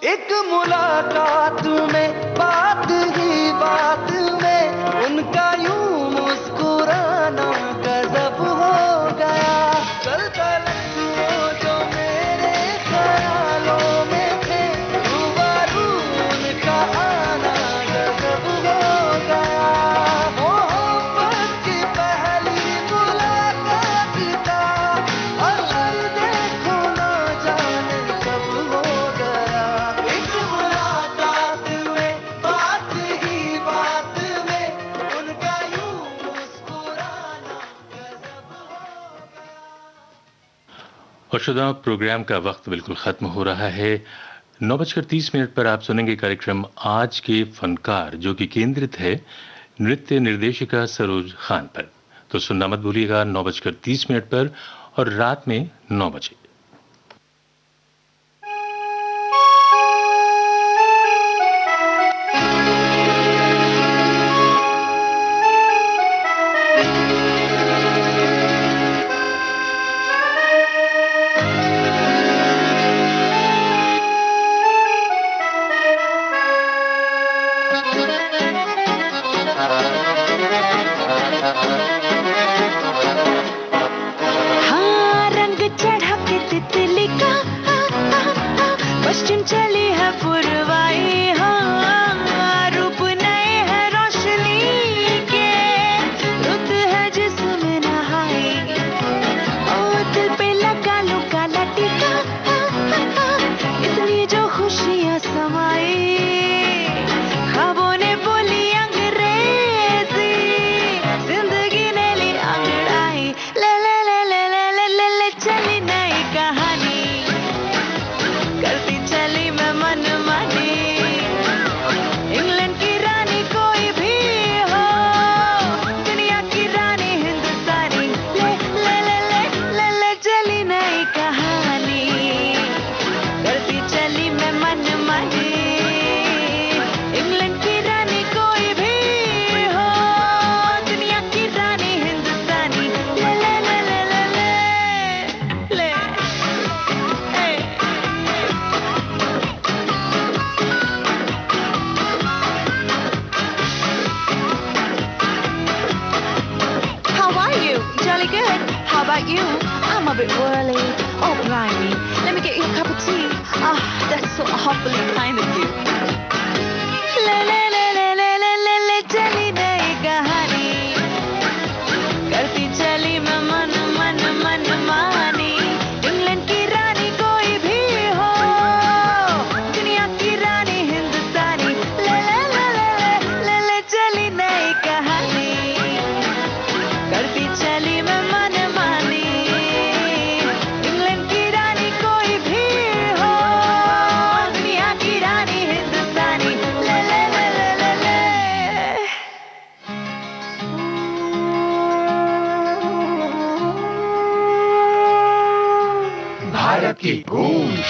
एक मुलाकात में बात ही बात में उनका यूं मुस्कुराना गजब हो गया। कल तक वो जो मेरे ख्यालों में थे, रूबरू उनका आना गजब हो गया। मोहब्बत की पहली मुलाकात का असर देखो ना जाने कब हो गया। एक मुलाकात में बात ही बात में उनका यूं मुस्कुराना गजब हो गया। और श्रोताओं, प्रोग्राम का वक्त बिल्कुल खत्म हो रहा है। 9:30 पर आप सुनेंगे कार्यक्रम आज के फनकार, जो कि केंद्रित है नृत्य निर्देशिका सरोज खान पर। तो सुनना मत भूलिएगा 9:30 पर और रात में 9 बजे। हाँ, रंग चढ़ा के तितली का पश्चिम चली है पुरवाई। हाँ, रूप नए है रोशनी के, रुत है जिसमें नहाई। ओ दिल पे लगा लो काला टीका, इसलिए जो खुशियाँ समाई। ख्वाबों ने बोली अंग्रेजी, जिंदगी ने ली अंगड़ाई। ले ले ले ले ले ले ले ले चली नई कहानी, करती चली मैं मनमानी। इंग्लैंड की रानी कोई भी हो, दुनिया की रानी हिंदुस्तानी। ले ले ले ले ले ले चली नई कहानी, करती चली मैं मनमानी। इंग्लैंड की रानी कोई भी हो, दुनिया की रानी हिंदुस्तानी। ले ले ले ले ले ले ले हे। How are you? Jolly good. How about you? I'm a bit whirly. Oh, blimey. Let me get you a cup of tea. Ah, that's so awfully kind of you. ले ले ले ले ले ले ले ले चली नई कहानी, करती चली मैं मन मन मन मानी। इंग्लैंड की रानी कोई भी हो, दुनिया की रानी हिंदुस्तानी। ले ले ले ले ले ले ले चली नई कहानी, करती चली मैं मन मानी। इंग्लैंड की रानी कोई भी हो, दुनिया की रानी हिंदुस्तानी। ले ले ले ले ले ले। भारत की गूंज